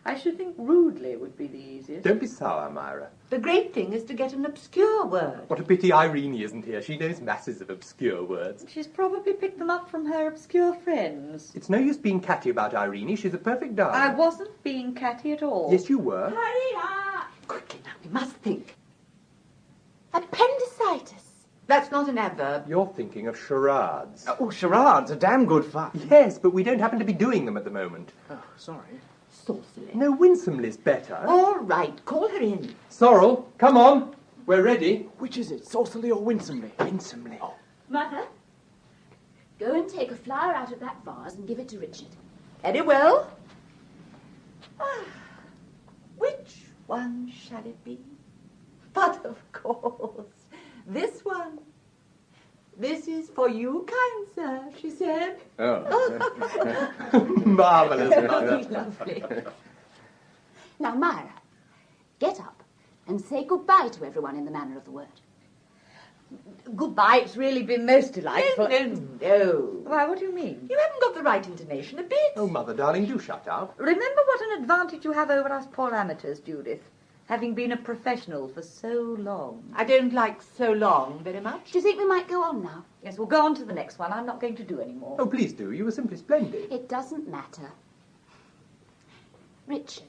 I should think rudely would be the easiest. Don't be sour, Myra. The great thing is to get an obscure word. What a pity Irene isn't here. She knows masses of obscure words. She's probably picked them up from her obscure friends. It's no use being catty about Irene. She's a perfect darling. I wasn't being catty at all. Yes, you were. Quickly now, we must think. Appendicitis. That's not an adverb. You're thinking of charades. Oh, charades are damn good fun. Yes, but we don't happen to be doing them at the moment. Oh, sorry. Saucily. No, winsomely's better. All right, call her in. Sorrel, come on. We're ready. Which is it, saucily or winsomely? Winsomely. Mother, go and take a flower out of that vase and give it to Richard. Very well. Which one shall it be? But of course, this one. This is for you, kind sir, she said. Oh. Marvellous. Lovely. Now, Myra, get up and say goodbye to everyone in the manner of the word. Goodbye, it's really been most delightful. No. Why, what do you mean? You haven't got the right intonation a bit. Oh, Mother, darling, do shut up. Remember what an advantage you have over us poor amateurs, Judith, having been a professional for so long. I don't like so long very much. Do you think we might go on now? Yes, we'll go on to the next one. I'm not going to do any more. Oh, please do. You were simply splendid. It doesn't matter. Richard,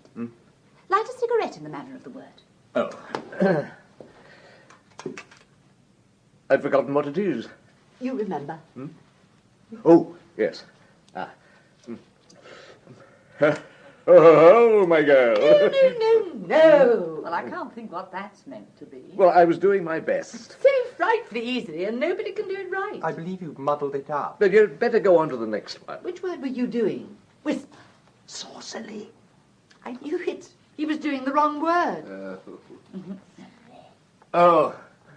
light a cigarette in the manner of the word. Oh. I've forgotten what it is. You remember. Oh, yes. Oh, my girl. No. Well, I can't think what that's meant to be. Well, I was doing my best. So frightfully easily, and nobody can do it right. I believe you've muddled it up. But you'd better go on to the next one. Which word were you doing? Whisper. Saucily. I knew it. He was doing the wrong word. Oh,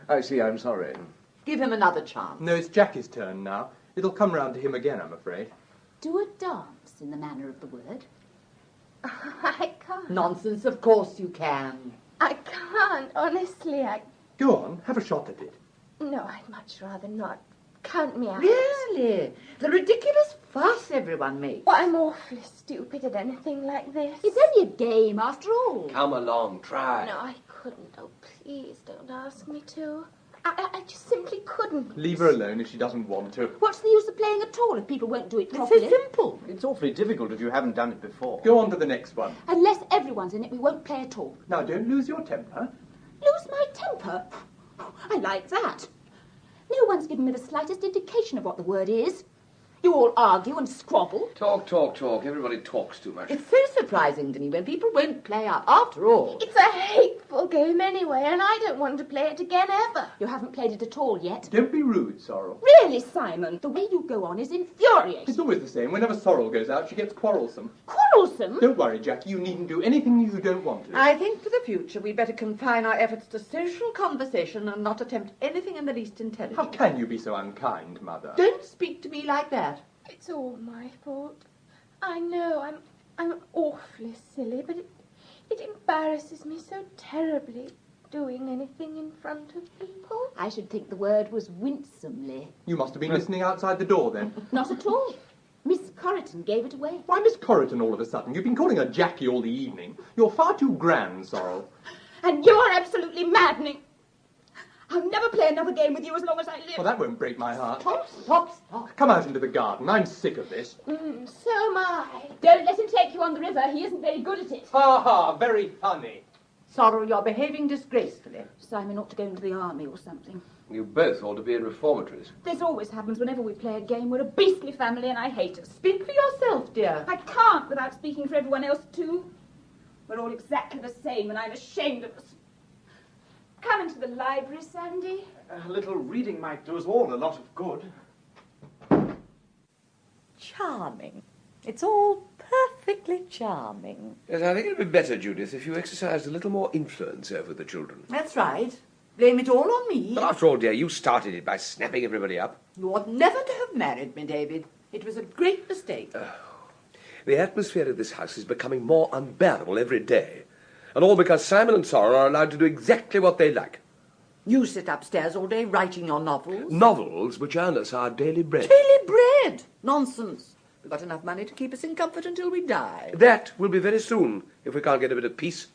I see. I'm sorry. Give him another chance. No, it's Jackie's turn now. It'll come round to him again, I'm afraid. Do a dance in the manner of the word. I can't. Nonsense, of course you can. I can't, honestly. Go on, have a shot at it. No, I'd much rather not. Count me out. Really? The ridiculous fuss everyone makes. Well, I'm awfully stupid at anything like this. It's only a game, after all. Come along, try. No, I couldn't. Oh, please don't ask me to. I just simply couldn't. Leave her alone if she doesn't want to. What's the use of playing at all if people won't do it It's properly? so simple. It's awfully difficult if you haven't done it before. Go on to the next one. Unless everyone's in it, we won't play at all. Now, don't lose your temper. Lose my temper? I like that. No one's given me the slightest indication of what the word is. You all argue and squabble. Talk, talk, talk. Everybody talks too much. It's so surprising to me when people won't play up. After all, It's a hateful game anyway, and I don't want to play it again ever. You haven't played it at all yet. Don't be rude, Sorrel. Really, Simon, the way you go on is infuriating. It's always the same. Whenever Sorrel goes out, she gets quarrelsome. Quarrelsome? Don't worry, Jackie. You needn't do anything you don't want to. I think for the future we'd better confine our efforts to social conversation and not attempt anything in the least intelligent. How can you be so unkind, Mother? Don't speak to me like that. It's all my fault. I know I'm awfully silly, but it embarrasses me so terribly doing anything in front of people. I should think the word was winsomely. You must have been listening outside the door, then. Not at all. Miss Corriton gave it away. Why, Miss Corriton, all of a sudden? You've been calling her Jackie all the evening. You're far too grand, Sorrel. And you're absolutely maddening. I'll never play another game with you as long as I live. Well, that won't break my heart. Stop. Come out into the garden. I'm sick of this. So am I. Don't let him take you on the river. He isn't very good at it. Ha ha, very funny. Sorrel, you're behaving disgracefully. Simon ought to go into the army or something. You both ought to be in reformatories. This always happens whenever we play a game. We're a beastly family and I hate us. Speak for yourself, dear. I can't without speaking for everyone else too. We're all exactly the same and I'm ashamed of us. Come into the library, Sandy. A little reading might do us all a lot of good. Charming. It's all perfectly charming. Yes, I think it would be better, Judith, if you exercised a little more influence over the children. That's right. Blame it all on me. But after all, dear, you started it by snapping everybody up. You ought never to have married me, David. It was a great mistake. The atmosphere of this house is becoming more unbearable every day. And all because Simon and Sorrel are allowed to do exactly what they like. You sit upstairs all day writing your novels. Novels which earn us our daily bread. Daily bread? Nonsense. We've got enough money to keep us in comfort until we die. That will be very soon, if we can't get a bit of peace.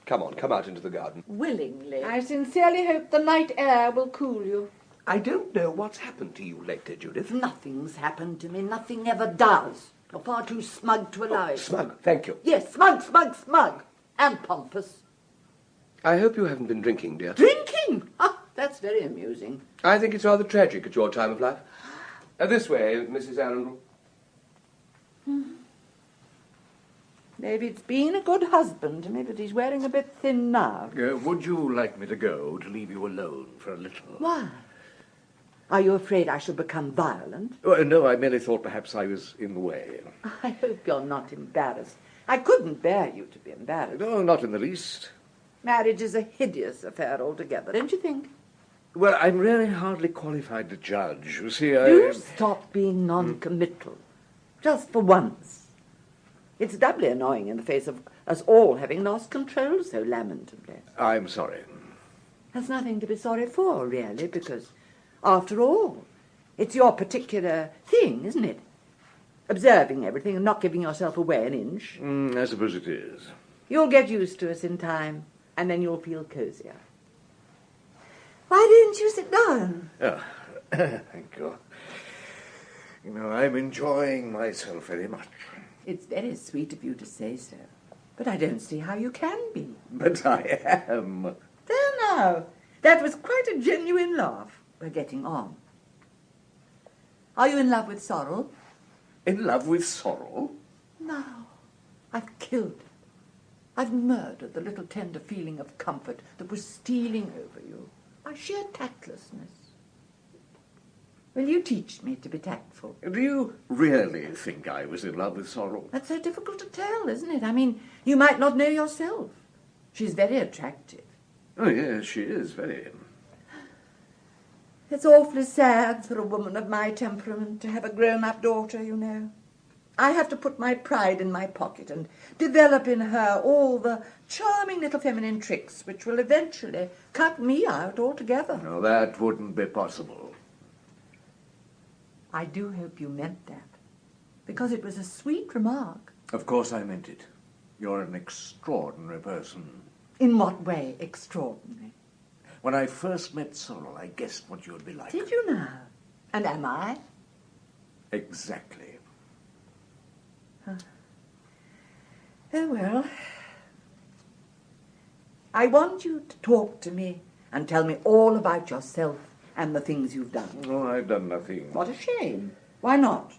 Come on, come out into the garden. Willingly. I sincerely hope the night air will cool you. I don't know what's happened to you lately, Judith. Nothing's happened to me. Nothing ever does. You're far too smug to allow it. Smug, thank you. Yes, smug, smug, smug. And pompous. I hope you haven't been drinking, dear. Drinking? Ah, that's very amusing. I think it's rather tragic at your time of life. This way, Mrs. Arundel. David's been a good husband to me, but he's wearing a bit thin now. Would you like me to go, to leave you alone for a little? Why? Are you afraid I shall become violent? Oh, no, I merely thought perhaps I was in the way. I hope you're not embarrassed. I couldn't bear you to be embarrassed. No, not in the least. Marriage is a hideous affair altogether, don't you think? Well, I'm really hardly qualified to judge. You see, Do stop being non-committal. Just for once. It's doubly annoying in the face of us all having lost control so lamentably. I'm sorry. There's nothing to be sorry for, really, because, after all, it's your particular thing, isn't it? Observing everything and not giving yourself away an inch. I suppose it is. You'll get used to us in time, and then you'll feel cosier. Why don't you sit down? Oh, thank you. You know, I'm enjoying myself very much. It's very sweet of you to say so, but I don't see how you can be. But I am. There now, that was quite a genuine laugh. We're getting on. Are you in love with Sorrel? In love with Sorrel? No, I've killed it. I've murdered the little tender feeling of comfort that was stealing over you by sheer tactlessness. Will you teach me to be tactful? Do you really think I was in love with Sorrel? That's so difficult to tell, isn't it? I mean, you might not know yourself. She's very attractive. Oh, yes, she is, very. It's awfully sad for a woman of my temperament to have a grown-up daughter, you know. I have to put my pride in my pocket and develop in her all the charming little feminine tricks which will eventually cut me out altogether. No, that wouldn't be possible. I do hope you meant that, because it was a sweet remark. Of course I meant it. You're an extraordinary person. In what way extraordinary? When I first met Sorrel, I guessed what you'd be like. Did you now? And am I? Exactly. Huh. Oh, well. I want you to talk to me and tell me all about yourself and the things you've done. Oh, I've done nothing. What a shame. Why not?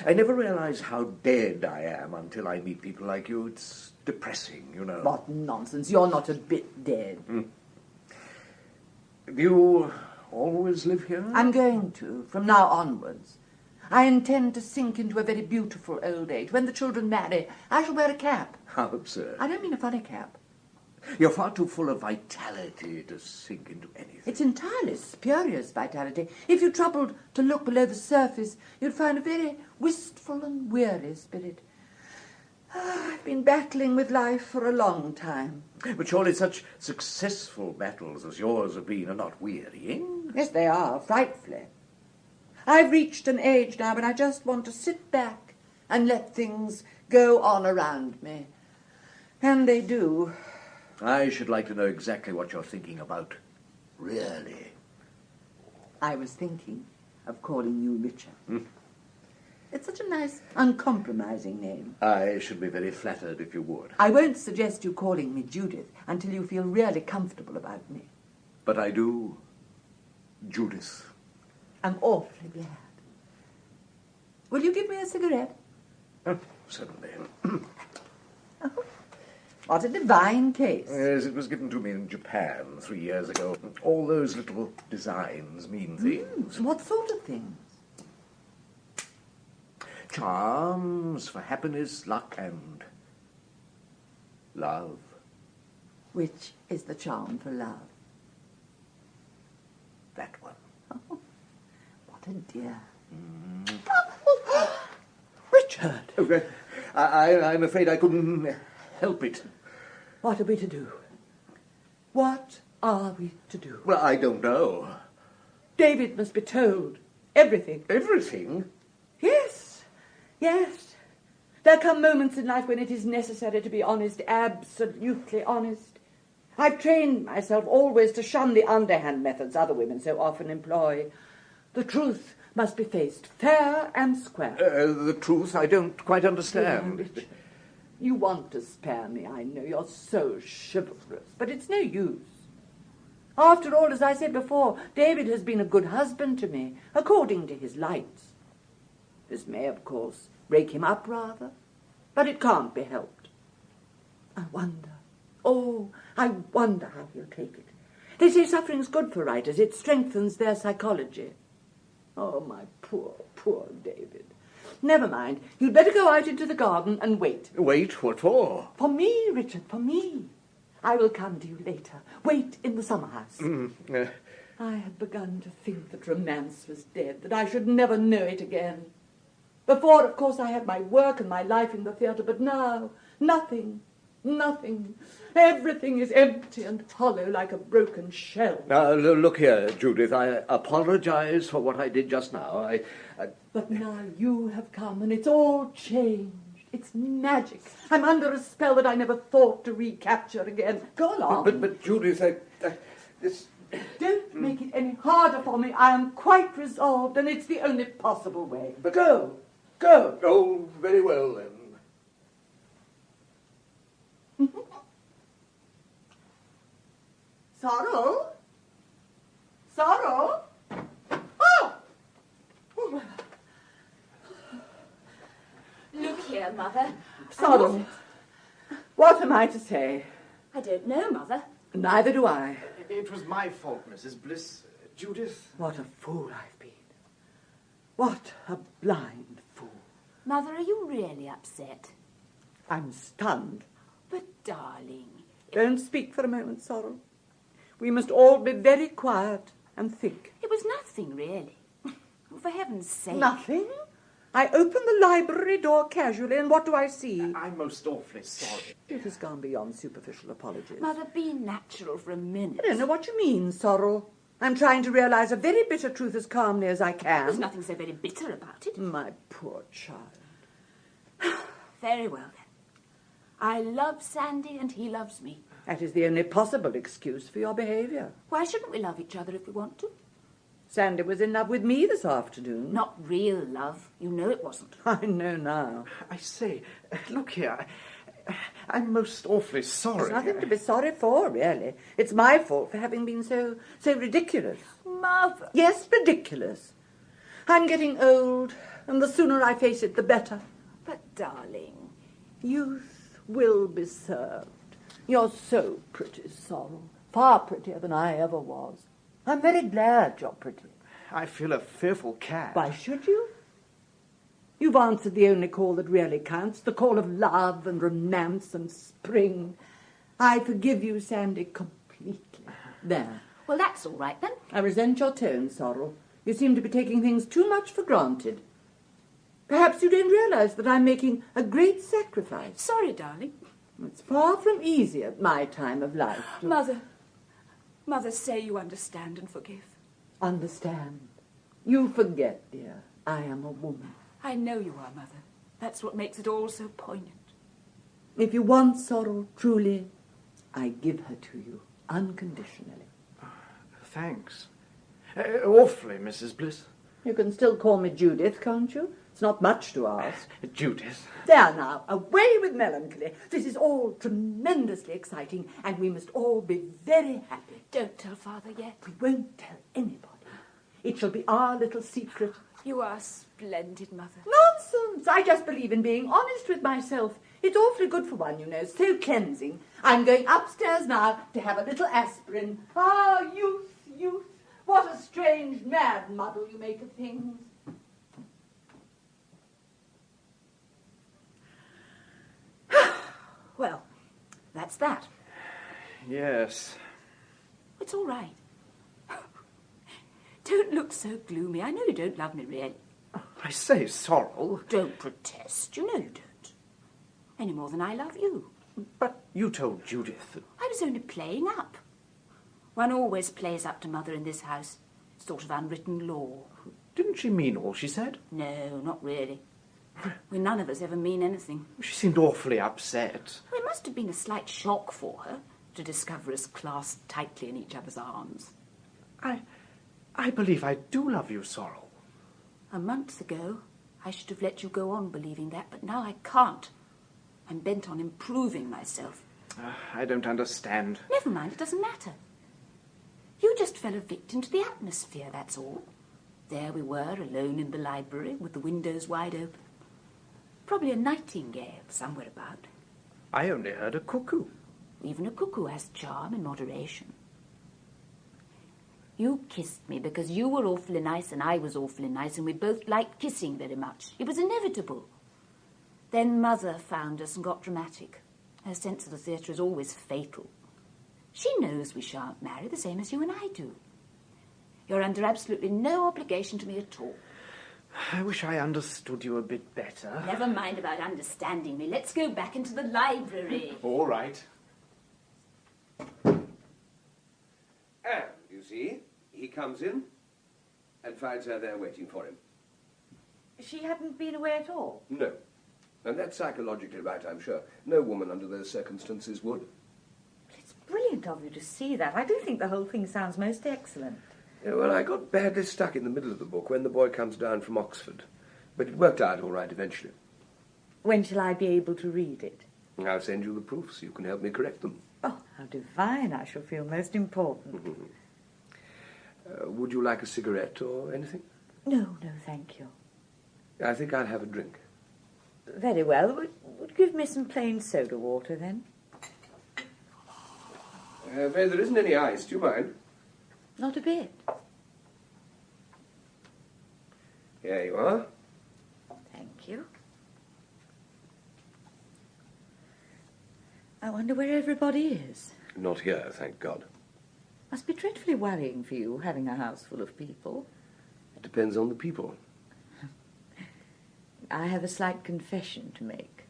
I never realise how dead I am until I meet people like you. It's depressing, you know. What nonsense. You're not a bit dead. Do you always live here? I'm going to, from now onwards. I intend to sink into a very beautiful old age. When the children marry, I shall wear a cap. How absurd. I don't mean a funny cap. You're far too full of vitality to sink into anything. It's entirely spurious vitality. If you troubled to look below the surface, you'd find a very wistful and weary spirit. I've been battling with life for a long time. But surely such successful battles as yours have been are not wearying? Yes, they are, frightfully. I've reached an age now when I just want to sit back and let things go on around me. And they do. I should like to know exactly what you're thinking about, really. I was thinking of calling you Richard. It's such a nice, uncompromising name. I should be very flattered if you would. I won't suggest you calling me Judith until you feel really comfortable about me. But I do, Judith. I'm awfully glad. Will you give me a cigarette? Oh, certainly. What a divine case. Yes, it was given to me in Japan 3 years ago. All those little designs mean things. What sort of things? Charms for happiness, luck, and love. Which is the charm for love? That one. Oh, what a dear. Richard! Oh, I'm afraid I couldn't help it. What are we to do? What are we to do? Well, I don't know. David must be told. Everything. Everything? Yes. Yes. There come moments in life when it is necessary to be honest, absolutely honest. I've trained myself always to shun the underhand methods other women so often employ. The truth must be faced fair and square. The truth I don't quite understand. Yeah, Richard, you want to spare me, I know. You're so chivalrous. But it's no use. After all, as I said before, David has been a good husband to me, according to his lights. This may, of course, break him up rather, but it can't be helped. I wonder how he'll take it. They say suffering's good for writers. It strengthens their psychology. Oh, my poor, poor David. Never mind. You'd better go out into the garden and wait. Wait? What for? For me, Richard, for me. I will come to you later. Wait in the summer house. I had begun to think that romance was dead, that I should never know it again. Before, of course, I had my work and my life in the theatre, but now, nothing. Everything is empty and hollow like a broken shell. Now, look here, Judith. I apologize for what I did just now. But now you have come and it's all changed. It's magic. I'm under a spell that I never thought to recapture again. Go along. But Judith, this... Don't make it any harder for me. I am quite resolved, and it's the only possible way. But go. Oh, very well, then. Sorrow? Oh! Look here, Mother. Sorrow. What am I to say? I don't know, Mother. Neither do I. It was my fault, Mrs. Bliss. Judith. What a fool I've been. What a blind fool. Mother, are you really upset? I'm stunned. But, darling... Don't speak for a moment, Sorrel. We must all be very quiet and think. It was nothing, really. For heaven's sake. Nothing? I opened the library door casually, and what do I see? I'm most awfully sorry. It has gone beyond superficial apologies. Mother, be natural for a minute. I don't know what you mean, Sorrel. I'm trying to realise a very bitter truth as calmly as I can. There's nothing so very bitter about it. My poor child. Very well, then. I love Sandy and he loves me. That is the only possible excuse for your behaviour. Why shouldn't we love each other if we want to? Sandy was in love with me this afternoon. Not real love. You know it wasn't. I know now. I say, look here. I'm most awfully sorry. There's nothing to be sorry for, really. It's my fault for having been so ridiculous. Mother! Yes, ridiculous. I'm getting old, and the sooner I face it, the better. But, darling... Youth will be served. You're so pretty, Sorrel. Far prettier than I ever was. I'm very glad you're pretty. I feel a fearful cad. Why should you? You've answered the only call that really counts, the call of love and romance and spring. I forgive you, Sandy, completely. There. Well, that's all right, then. I resent your tone, Sorrel. You seem to be taking things too much for granted. Perhaps you don't realise that I'm making a great sacrifice. Sorry, darling. It's far from easy at my time of life. Mother, say you understand and forgive. Understand. You forget, dear. I am a woman. I know you are, Mother. That's what makes it all so poignant. If you want Sorrel truly, I give her to you unconditionally. Thanks. Awfully, Mrs. Bliss. You can still call me Judith, can't you? It's not much to ask. Judith. There now, away with melancholy. This is all tremendously exciting, and we must all be very happy. Don't tell Father yet. We won't tell anybody. It shall be our little secret. You are splendid, Mother. Nonsense! I just believe in being honest with myself. It's awfully good for one, you know, so cleansing. I'm going upstairs now to have a little aspirin. Ah, youth, youth, what a strange mad muddle you make of things. Well, that's that. Yes. It's all right. Don't look so gloomy. I know you don't love me, really. I say, Sorrel. Don't protest. You know you don't. Any more than I love you. But you told Judith that... I was only playing up. One always plays up to Mother in this house. Sort of unwritten law. Didn't she mean all she said? No, not really. We none of us ever mean anything. She seemed awfully upset. Well, it must have been a slight shock for her to discover us clasped tightly in each other's arms. I believe I do love you, Sorrel. A month ago, I should have let you go on believing that, but now I can't. I'm bent on improving myself. I don't understand. Never mind, it doesn't matter. You just fell a victim to the atmosphere, that's all. There we were, alone in the library, with the windows wide open. Probably a nightingale somewhere about. I only heard a cuckoo. Even a cuckoo has charm in moderation. You kissed me because you were awfully nice and I was awfully nice, and we both liked kissing very much. It was inevitable. Then Mother found us and got dramatic. Her sense of the theatre is always fatal. She knows we shan't marry, the same as you and I do. You're under absolutely no obligation to me at all. I wish I understood you a bit better. Never mind about understanding me. Let's go back into the library. All right. And, you see, he comes in and finds her there waiting for him. She hadn't been away at all? No. And that's psychologically right, I'm sure. No woman under those circumstances would. It's brilliant of you to see that. I do think the whole thing sounds most excellent. Yeah, well, I got badly stuck in the middle of the book when the boy comes down from Oxford. But it worked out all right eventually. When shall I be able to read it? I'll send you the proofs. You can help me correct them. Oh, how divine. I shall feel most important. Would you like a cigarette or anything? No, thank you. I think I'll have a drink. Very well. Would give me some plain soda water, then? There isn't any ice. Do you mind? Not a bit. Here you are. Thank you. I wonder where everybody is. Not here, thank God. Must be dreadfully worrying for you, having a house full of people. It depends on the people. I have a slight confession to make.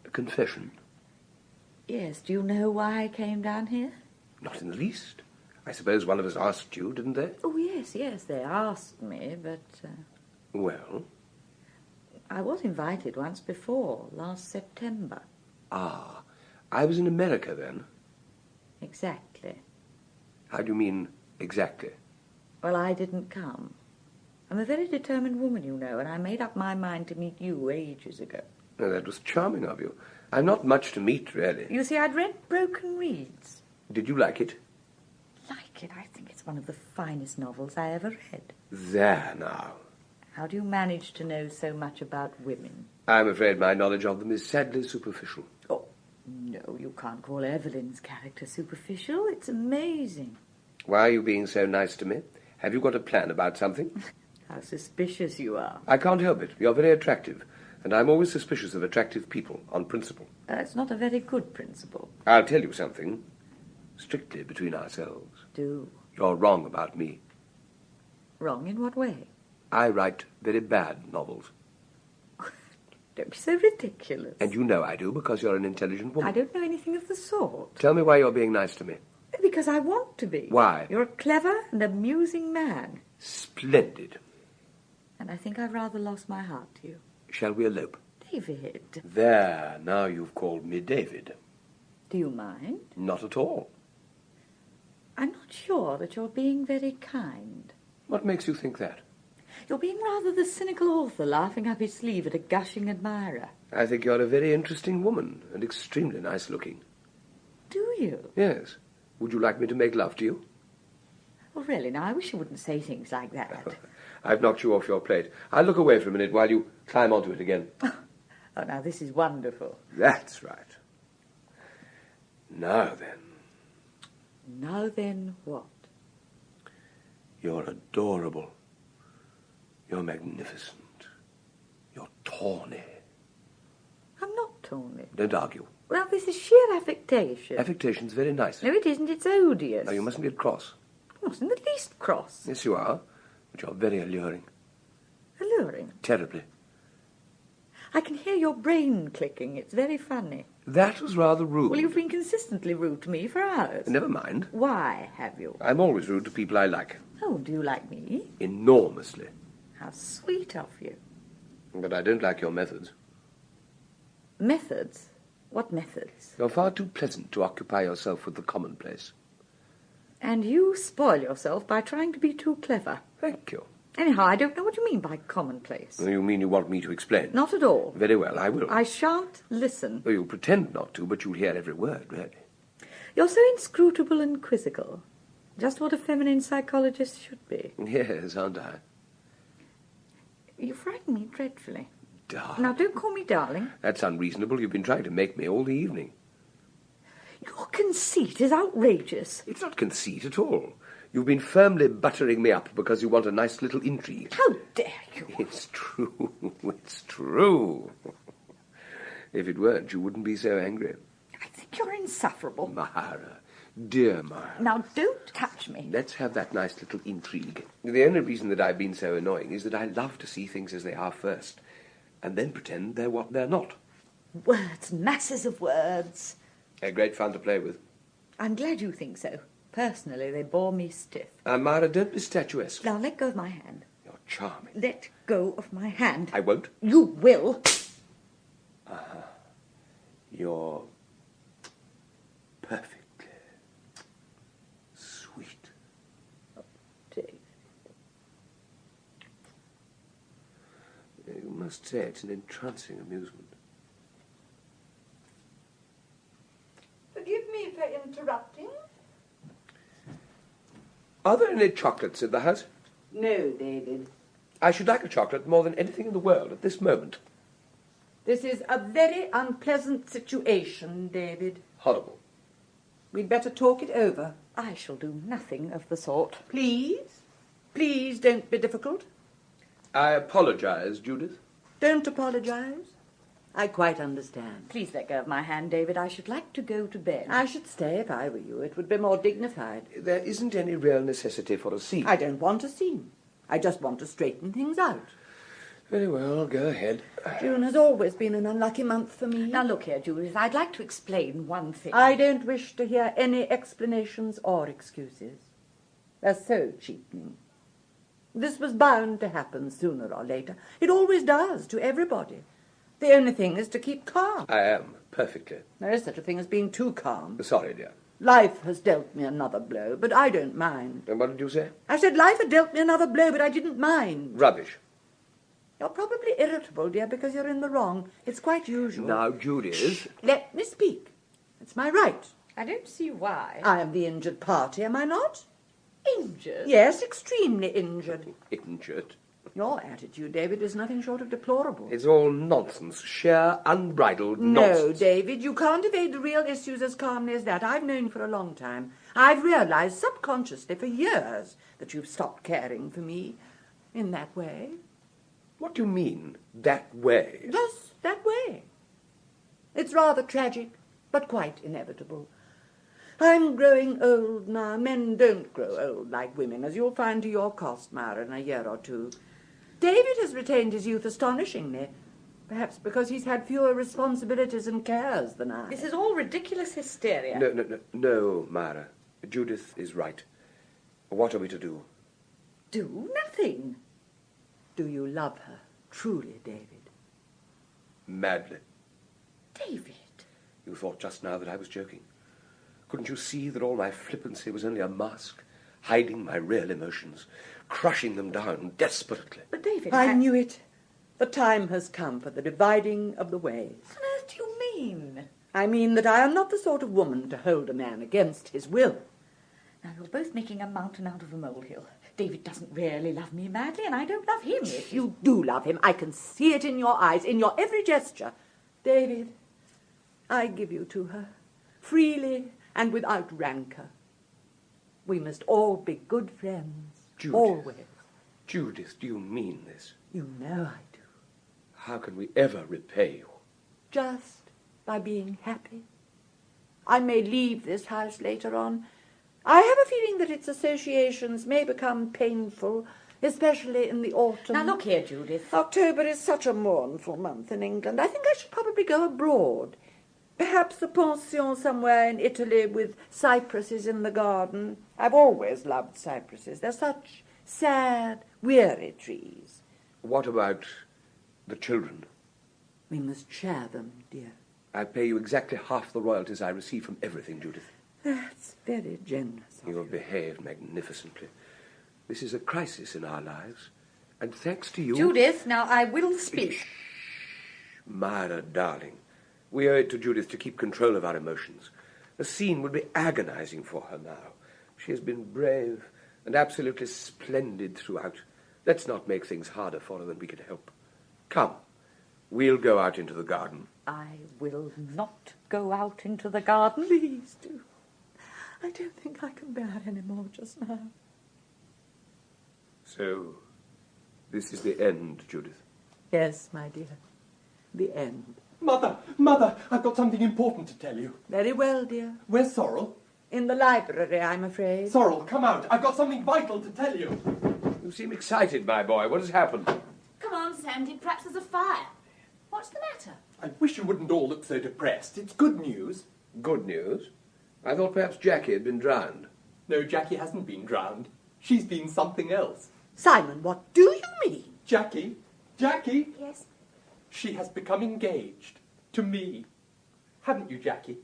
A confession? Yes, do you know why I came down here? Not in the least. I suppose one of us asked you, didn't they? Oh, yes, they asked me, but... Well? I was invited once before, last September. Ah, I was in America then. Exactly. How do you mean, exactly? Well, I didn't come. I'm a very determined woman, you know, and I made up my mind to meet you ages ago. Oh, that was charming of you. I'm not much to meet, really. You see, I'd read Broken Reeds. Did you like it? Like it? I think it's one of the finest novels I ever read. There now. How do you manage to know so much about women? I'm afraid my knowledge of them is sadly superficial. Oh, no, you can't call Evelyn's character superficial. It's amazing. Why are you being so nice to me? Have you got a plan about something? How suspicious you are. I can't help it. You're very attractive. And I'm always suspicious of attractive people, on principle. It's not a very good principle. I'll tell you something. Strictly between ourselves. Do. You're wrong about me. Wrong in what way? I write very bad novels. Don't be so ridiculous. And you know I do, because you're an intelligent woman. I don't know anything of the sort. Tell me why you're being nice to me. Because I want to be. Why? You're a clever and amusing man. Splendid. And I think I've rather lost my heart to you. Shall we elope? David. There, now you've called me David. Do you mind? Not at all. I'm not sure that you're being very kind. What makes you think that? You're being rather the cynical author laughing up his sleeve at a gushing admirer. I think you're a very interesting woman and extremely nice looking. Do you? Yes. Would you like me to make love to you? Well, really, now, I wish you wouldn't say things like that. I've knocked you off your plate. I'll look away for a minute while you climb onto it again. Oh, now, this is wonderful. That's right. Now then. Now then, what? You're adorable. You're magnificent. You're tawny. I'm not tawny. Don't argue. Well, this is sheer affectation. Affectation's very nice. No, it isn't. It's odious. Now, you mustn't get cross. Not in the least cross. Yes, you are. But you're very alluring. Alluring? Terribly. I can hear your brain clicking. It's very funny. That was rather rude. Well, you've been consistently rude to me for hours. Never mind. Why have you? I'm always rude to people I like. Oh, do you like me? Enormously. How sweet of you. But I don't like your methods. Methods? What methods? You're far too pleasant to occupy yourself with the commonplace. And you spoil yourself by trying to be too clever. Thank you. Anyhow, I don't know what you mean by commonplace. You mean you want me to explain? Not at all. Very well, I will. I shan't listen. Well, you'll pretend not to, but you'll hear every word, really. You're so inscrutable and quizzical. Just what a feminine psychologist should be. Yes, aren't I? You frighten me dreadfully. Darling. Now, don't call me darling. That's unreasonable. You've been trying to make me all the evening. Your conceit is outrageous. It's not conceit at all. You've been firmly buttering me up because you want a nice little intrigue. How dare you? It's true. It's true. If it weren't, you wouldn't be so angry. I think you're insufferable. Mahara. Dear Mahara. Now, don't touch me. Let's have that nice little intrigue. The only reason that I've been so annoying is that I love to see things as they are first, and then pretend they're what they're not. Words, masses of words. They're great fun to play with. I'm glad you think so. Personally, they bore me stiff. Mahara, don't be statuesque. Now, let go of my hand. You're charming. Let go of my hand. I won't. You will. You're perfectly sweet. Oh, Dave. You must say it's an entrancing amusement. Forgive me for interrupting. Are there any chocolates in the house? No, David. I should like a chocolate more than anything in the world at this moment. This is a very unpleasant situation, David. Horrible. We'd better talk it over. I shall do nothing of the sort. Please? Please don't be difficult. I apologize, Judith. Don't apologize. I quite understand. Please let go of my hand, David. I should like to go to bed. I should stay if I were you. It would be more dignified. There isn't any real necessity for a scene. I don't want a scene. I just want to straighten things out. Very well, go ahead. June has always been an unlucky month for me. Now, look here, Judith. I'd like to explain one thing. I don't wish to hear any explanations or excuses. They're so cheapening. This was bound to happen sooner or later. It always does to everybody. The only thing is to keep calm. I am, perfectly. There is such a thing as being too calm. Sorry, dear. Life has dealt me another blow, but I don't mind. And what did you say? I said life had dealt me another blow, but I didn't mind. Rubbish. You're probably irritable, dear, because you're in the wrong. It's quite usual. Now, Judith. Let me speak. It's my right. I don't see why. I am the injured party, am I not? Injured? Yes, extremely injured. Injured. Your attitude, David, is nothing short of deplorable. It's all nonsense. Sheer, unbridled No, nonsense. David, you can't evade the real issues as calmly as that. I've known you for a long time. I've realized subconsciously for years that you've stopped caring for me in that way. What do you mean, that way? Just that way. It's rather tragic, but quite inevitable. I'm growing old now. Men don't grow old like women, as you'll find to your cost, Myra, in a year or two. David has retained his youth astonishingly, perhaps because he's had fewer responsibilities and cares than I. This is all ridiculous hysteria. No, Myra. Judith is right. What are we to do? Do nothing. Do you love her, truly, David? Madly. David. You thought just now that I was joking. Couldn't you see that all my flippancy was only a mask, hiding my real emotions, crushing them down desperately. But, David, I knew it. The time has come for the dividing of the ways. What on earth do you mean? I mean that I am not the sort of woman to hold a man against his will. Now, you're both making a mountain out of a molehill. David doesn't really love me madly, and I don't love him. You do love him. I can see it in your eyes, in your every gesture. David, I give you to her, freely and without rancour. We must all be good friends, Judith. always. Judith, do you mean this? You know I do. How can we ever repay you? Just by being happy. I may leave this house later on. I have a feeling that its associations may become painful, especially in the autumn. Now, look here, Judith. October is such a mournful month in England. I think I should probably go abroad. Perhaps a pension somewhere in Italy with cypresses in the garden. I've always loved cypresses. They're such sad, weary trees. What about the children? We must share them, dear. I pay you exactly half the royalties I receive from everything, Judith. That's very generous of You have behaved magnificently. This is a crisis in our lives, and thanks to you... Judith, now I will speak. Myra, darling, we owe it to Judith to keep control of our emotions. The scene would be agonizing for her now. She has been brave and absolutely splendid throughout. Let's not make things harder for her than we can help. Come, we'll go out into the garden. I will not go out into the garden. Please do. I don't think I can bear any more just now. So, this is the end, Judith. Yes, my dear. The end. Mother, I've got something important to tell you. Very well, dear. Where's Sorrel? In the library, I'm afraid. Sorrel, come out. I've got something vital to tell you. You seem excited, my boy. What has happened? Come on, Sandy, perhaps there's a fire. What's the matter? I wish you wouldn't all look so depressed. It's good news. Good news? I thought perhaps Jackie had been drowned. No, Jackie hasn't been drowned. She's been something else. Simon, what do you mean? Jackie? Yes? She has become engaged. To me. Haven't you, Jackie?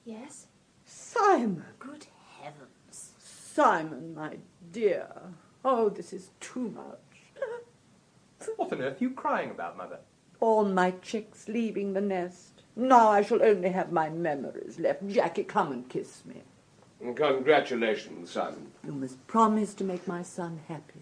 Yes? Simon. Good heavens. Simon, my dear. Oh, this is too much. What on earth are you crying about, Mother? All my chicks leaving the nest. Now I shall only have my memories left. Jackie, come and kiss me. Congratulations, son. You must promise to make my son happy.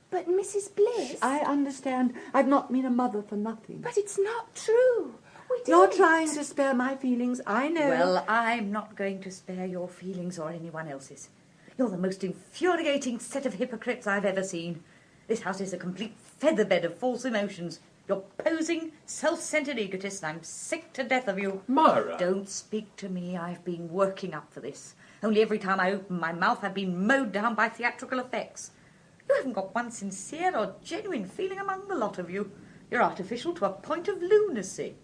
But Mrs. Bliss... I understand. I've not been a mother for nothing. But it's not true. We You're didn't. trying to spare my feelings, I know. Well, I'm not going to spare your feelings or anyone else's. You're the most infuriating set of hypocrites I've ever seen. This house is a complete featherbed of false emotions. You're posing, self-centered egotists, and I'm sick to death of you. Myra! Don't speak to me. I've been working up for this. Only every time I open my mouth, I've been mowed down by theatrical effects. You haven't got one sincere or genuine feeling among the lot of you. You're artificial to a point of lunacy.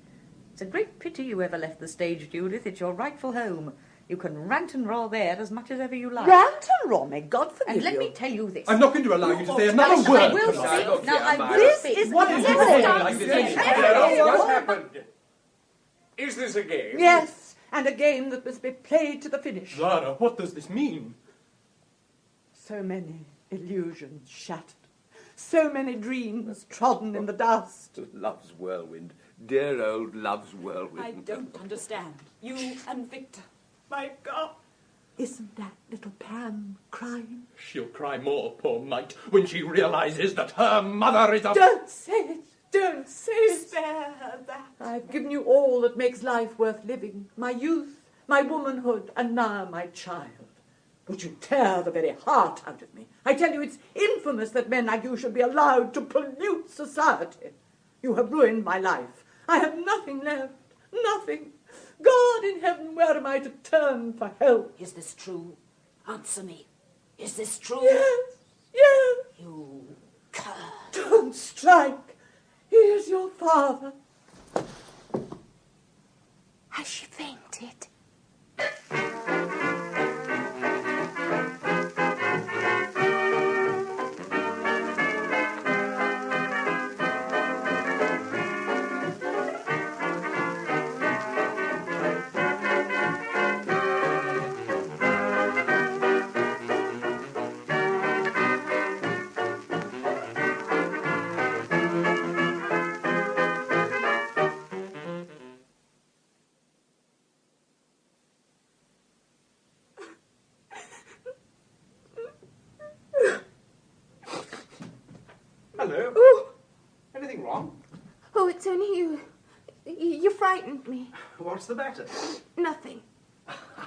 It's a great pity you ever left the stage, Judith. It's your rightful home. You can rant and roar there as much as ever you like. Rant and roar, may God forgive And let you. me tell you this. I'm not going to allow you to say another word. I will tonight. speak. Now, I will This speak. is What is never this? done. Like this? What happened? Is this a game? Yes, and a game that must be played to the finish. Myra, what does this mean? So many illusions shattered. So many dreams trodden in the dust. Love's whirlwind. Dear old Love's whirlwind. I don't understand. You and Victor. My God. Isn't that little Pam crying? She'll cry more, poor mite, when she realises that her mother is a... Don't say it! Don't say it! Spare her that. I've given you all that makes life worth living. My youth, my womanhood, and now my child. But you tear the very heart out of me. I tell you, it's infamous that men like you should be allowed to pollute society. You have ruined my life. I have nothing left. Nothing. God in heaven, where am I to turn for help? Is this true? Answer me. Is this true? Yes, yes. You cur. Don't strike. Here's your father. Has she fainted? Hello. Oh, Anything wrong? oh, it's only you. You frightened me. What's the matter? Nothing.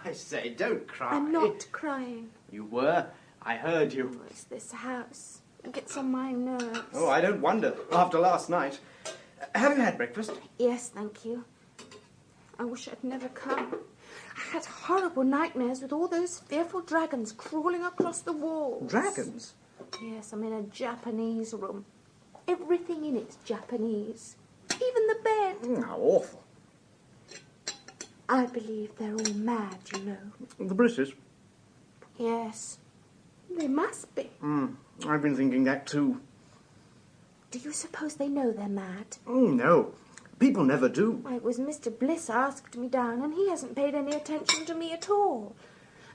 I say, don't cry. I'm not crying. You were. I heard you. Oh, it's this house. It gets on my nerves. Oh, I don't wonder. After last night. Have you had breakfast? Yes, thank you. I wish I'd never come. I had horrible nightmares with all those fearful dragons crawling across the walls. Dragons? Yes, I'm in a Japanese room. Everything in it's Japanese. Even the bed. How awful. I believe they're all mad, you know. The British? Yes. They must be. I've been thinking that too. Do you suppose they know they're mad? Oh, no. People never do. Why, it was Mr. Bliss asked me down, and he hasn't paid any attention to me at all.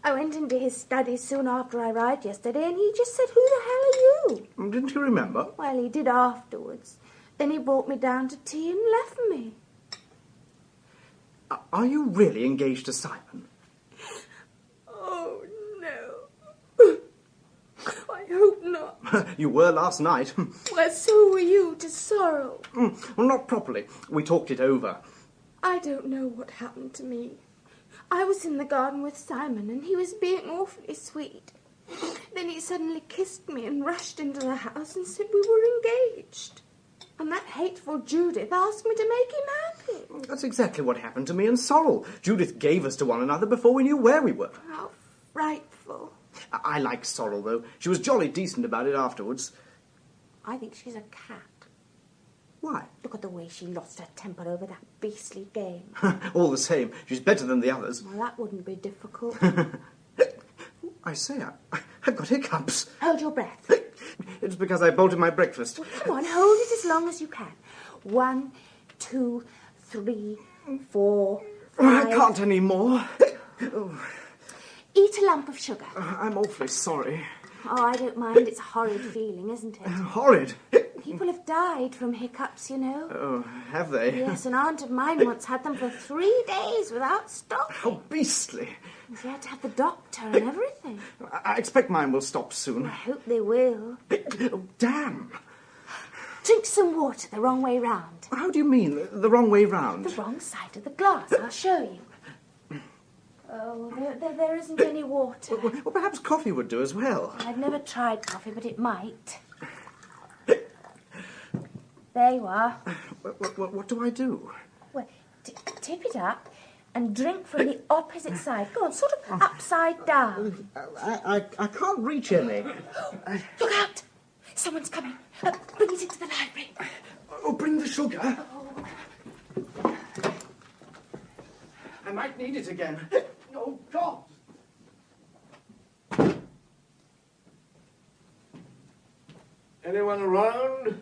I went into his study soon after I arrived yesterday, and he just said, "Who the hell are you?" Didn't you remember? Well, he did afterwards. Then he brought me down to tea and left me. Are you really engaged to Simon? Oh, no. I hope not. You were last night. Well, so were you to Sorrel. Well, not properly. We talked it over. I don't know what happened to me. I was in the garden with Simon, and he was being awfully sweet. Then he suddenly kissed me and rushed into the house and said we were engaged. And that hateful Judith asked me to make him happy. That's exactly what happened to me and Sorrel. Judith gave us to one another before we knew where we were. How frightful. I like Sorrel, though. She was jolly decent about it afterwards. I think she's a cat. Why? Look at the way she lost her temper over that beastly game. All the same, she's better than the others. Well, that wouldn't be difficult. I say, I've got hiccups. Hold your breath. It's because I bolted my breakfast. Well, come on, hold it as long as you can. 1, 2, 3, 4, 5... I can't any more. Eat a lump of sugar. I'm awfully sorry. Oh, I don't mind. It's a horrid feeling, isn't it? Horrid. People have died from hiccups, you know. Oh, have they? Yes, an aunt of mine once had them for 3 days without stopping. How beastly. And she had to have the doctor and everything. I expect mine will stop soon. I hope they will. Oh, damn. Drink some water the wrong way round. How do you mean, the wrong way round? The wrong side of the glass. I'll show you. Oh, there isn't any water. Well, perhaps coffee would do as well. I've never tried coffee, but it might. There you are. What do I do? Well, tip it up and drink from the opposite side. Go on, sort of upside down. I can't reach any. Look out! Someone's coming. Bring it into the library. Oh, bring the sugar. I might need it again. Oh, God. Anyone around?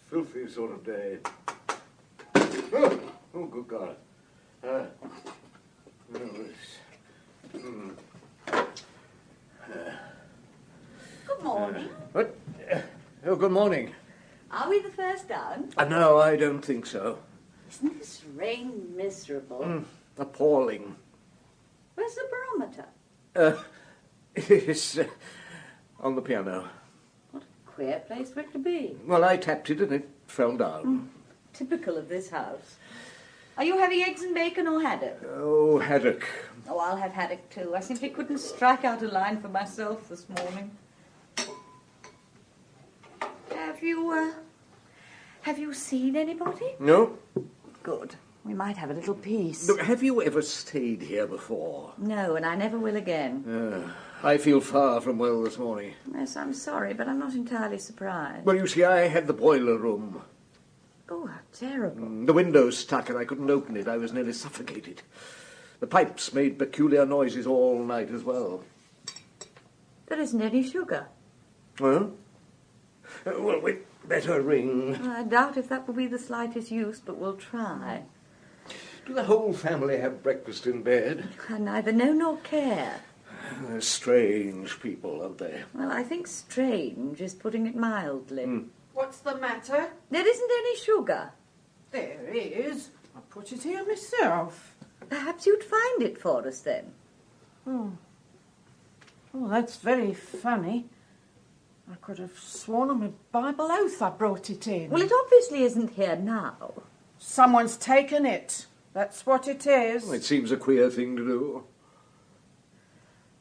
Filthy sort of day. Oh, good God. Good morning. What? Oh, good morning. Are we the first down? No, I don't think so. Isn't this rain miserable? Appalling. Where's the barometer? It's on the piano. What a queer place for it to be. Well, I tapped it and it fell down. Typical of this house. Are you having eggs and bacon or haddock? Oh, haddock. Oh, I'll have haddock too. I simply couldn't strike out a line for myself this morning. Have you seen anybody? No. Good. We might have a little peace. Look, have you ever stayed here before? No, and I never will again. I feel far from well this morning. Yes, I'm sorry, but I'm not entirely surprised. Well, you see, I had the boiler room. Oh, how terrible. The window's stuck and I couldn't open it. I was nearly suffocated. The pipes made peculiar noises all night as well. There isn't any sugar. Well? Well, we'd better ring. I doubt if that will be the slightest use, but we'll try. Do the whole family have breakfast in bed? I neither know nor care. They're strange people, aren't they? Well, I think strange is putting it mildly. What's the matter? There isn't any sugar. There is. I put it here myself. Perhaps you'd find it for us then. Oh, that's very funny. I could have sworn on my Bible oath I brought it in. Well, it obviously isn't here now. Someone's taken it. That's what it is. It seems a queer thing to do.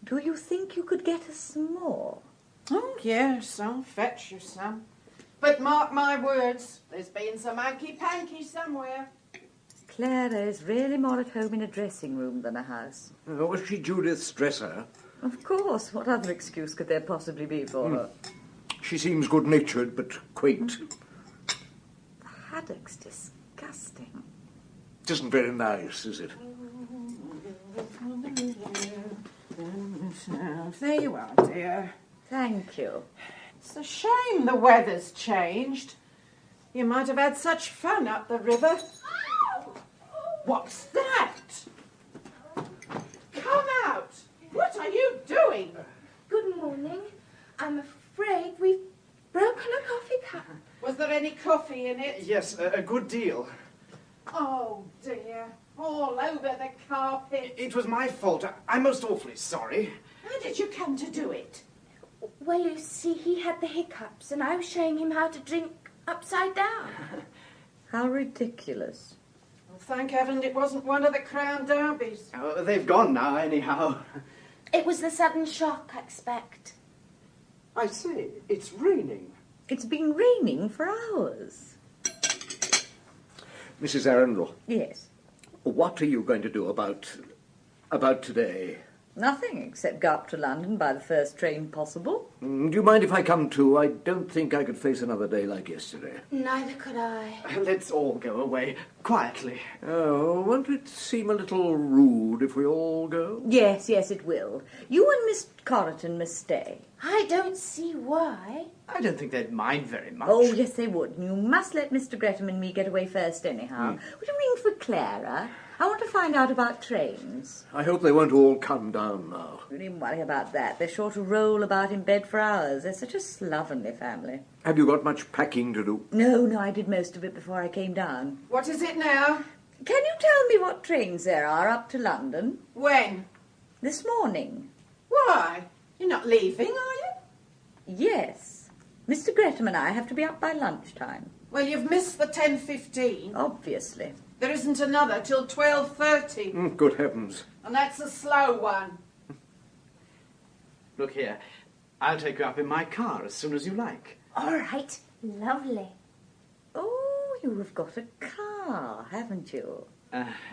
Do you think you could get us some more? Oh, yes, I'll fetch you some. But mark my words, there's been some hanky-panky somewhere. Clara is really more at home in a dressing room than a house. Was she Judith's dresser? Of course. What other excuse could there possibly be for her? She seems good-natured, but quaint. The haddock's disgusting. It isn't very nice, is it? There you are, dear. Thank you. It's a shame the weather's changed. You might have had such fun up the river. What's that? Come out! What are you doing? Good morning. I'm afraid we've broken a coffee cup. Was there any coffee in it? Yes, a good deal. Oh, dear. All over the carpet. It was my fault. I'm most awfully sorry. How did you come to do it? Well, you see, he had the hiccups, and I was showing him how to drink upside down. How ridiculous. Well, thank heaven it wasn't one of the Crown Derbies. Oh, they've gone now, anyhow. It was the sudden shock, I expect. I say, it's raining. It's been raining for hours. Mrs. Arundel, Yes. what are you going to do about today? Nothing, except go up to London by the first train possible. Do you mind if I come too? I don't think I could face another day like yesterday. Neither could I. Let's all go away, quietly. Oh, won't it seem a little rude if we all go? Yes, it will. You and Miss Corriton must stay. I don't see why. I don't think they'd mind very much. Oh, yes, they would. You must let Mr. Gretham and me get away first, anyhow. Would you ring for Clara? I want to find out about trains. I hope they won't all come down now. You needn't worry about that. They're sure to roll about in bed for hours. They're such a slovenly family. Have you got much packing to do? No, I did most of it before I came down. What is it now? Can you tell me what trains there are up to London? When? This morning. Why? You're not leaving, are you? Yes. Mr. Gretham and I have to be up by lunchtime. Well, you've missed the 10:15. Obviously. There isn't another till 12:30. Good heavens. And that's a slow one. Look here, I'll take you up in my car as soon as you like. All right. Lovely. Oh, you have got a car, haven't you?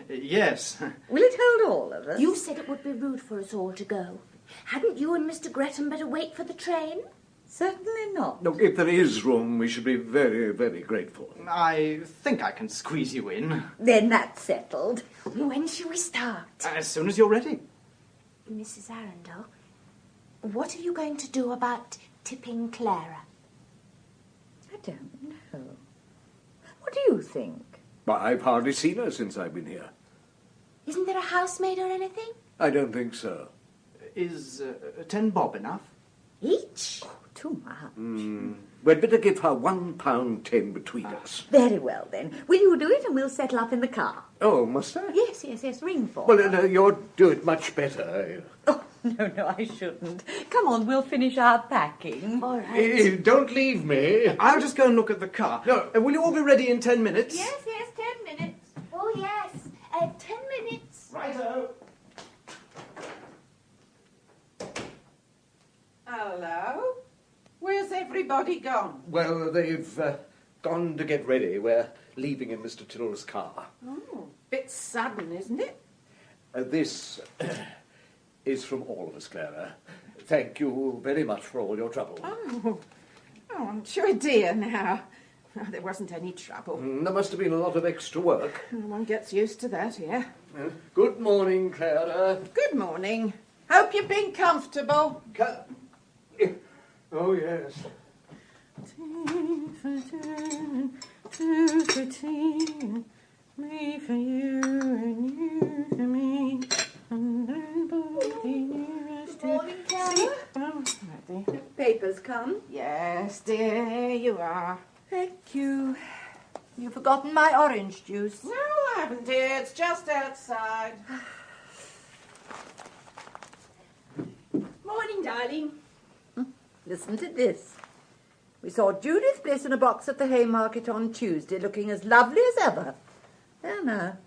Yes. Will it hold all of us? You said it would be rude for us all to go. Hadn't you and Mr. Gretham better wait for the train? Certainly not. Look, if there is room, we should be very, very grateful. I think I can squeeze you in. Then that's settled. When shall we start? As soon as you're ready. Mrs. Arundel, what are you going to do about tipping Clara? I don't know. What do you think? Well, I've hardly seen her since I've been here. Isn't there a housemaid or anything? I don't think so. Is 10 bob enough? Each? Too much. We'd better give her £1.10 between us. Very well, then. Will you do it and we'll settle up in the car? Oh, must I? Yes. Ring for Well, her. no, you'll do it much better. Oh, no, I shouldn't. Come on, we'll finish our packing. All right. Don't leave me. I'll just go and look at the car. No, will you all be ready in 10 minutes? Yes, 10 minutes. Oh, yes. 10 minutes. Righto. Hello? Where's everybody gone? Well, they've gone to get ready. We're leaving in Mr. Till's car. Oh, bit sudden, isn't it? This is from all of us, Clara. Thank you very much for all your trouble. Oh, aren't you a dear now? Oh, there wasn't any trouble. There must have been a lot of extra work. One gets used to that here. Good morning, Clara. Good morning. Hope you've been comfortable. Oh, yes. Me for you and you for me. Good morning, Clara. Papers come. Yes, dear, here you are. Thank you. You've forgotten my orange juice. No, I haven't, dear. It's just outside. Morning, darling. darling. Listen to this. We saw Judith Bliss in a box at the Haymarket on Tuesday, looking as lovely as ever. Oh, no.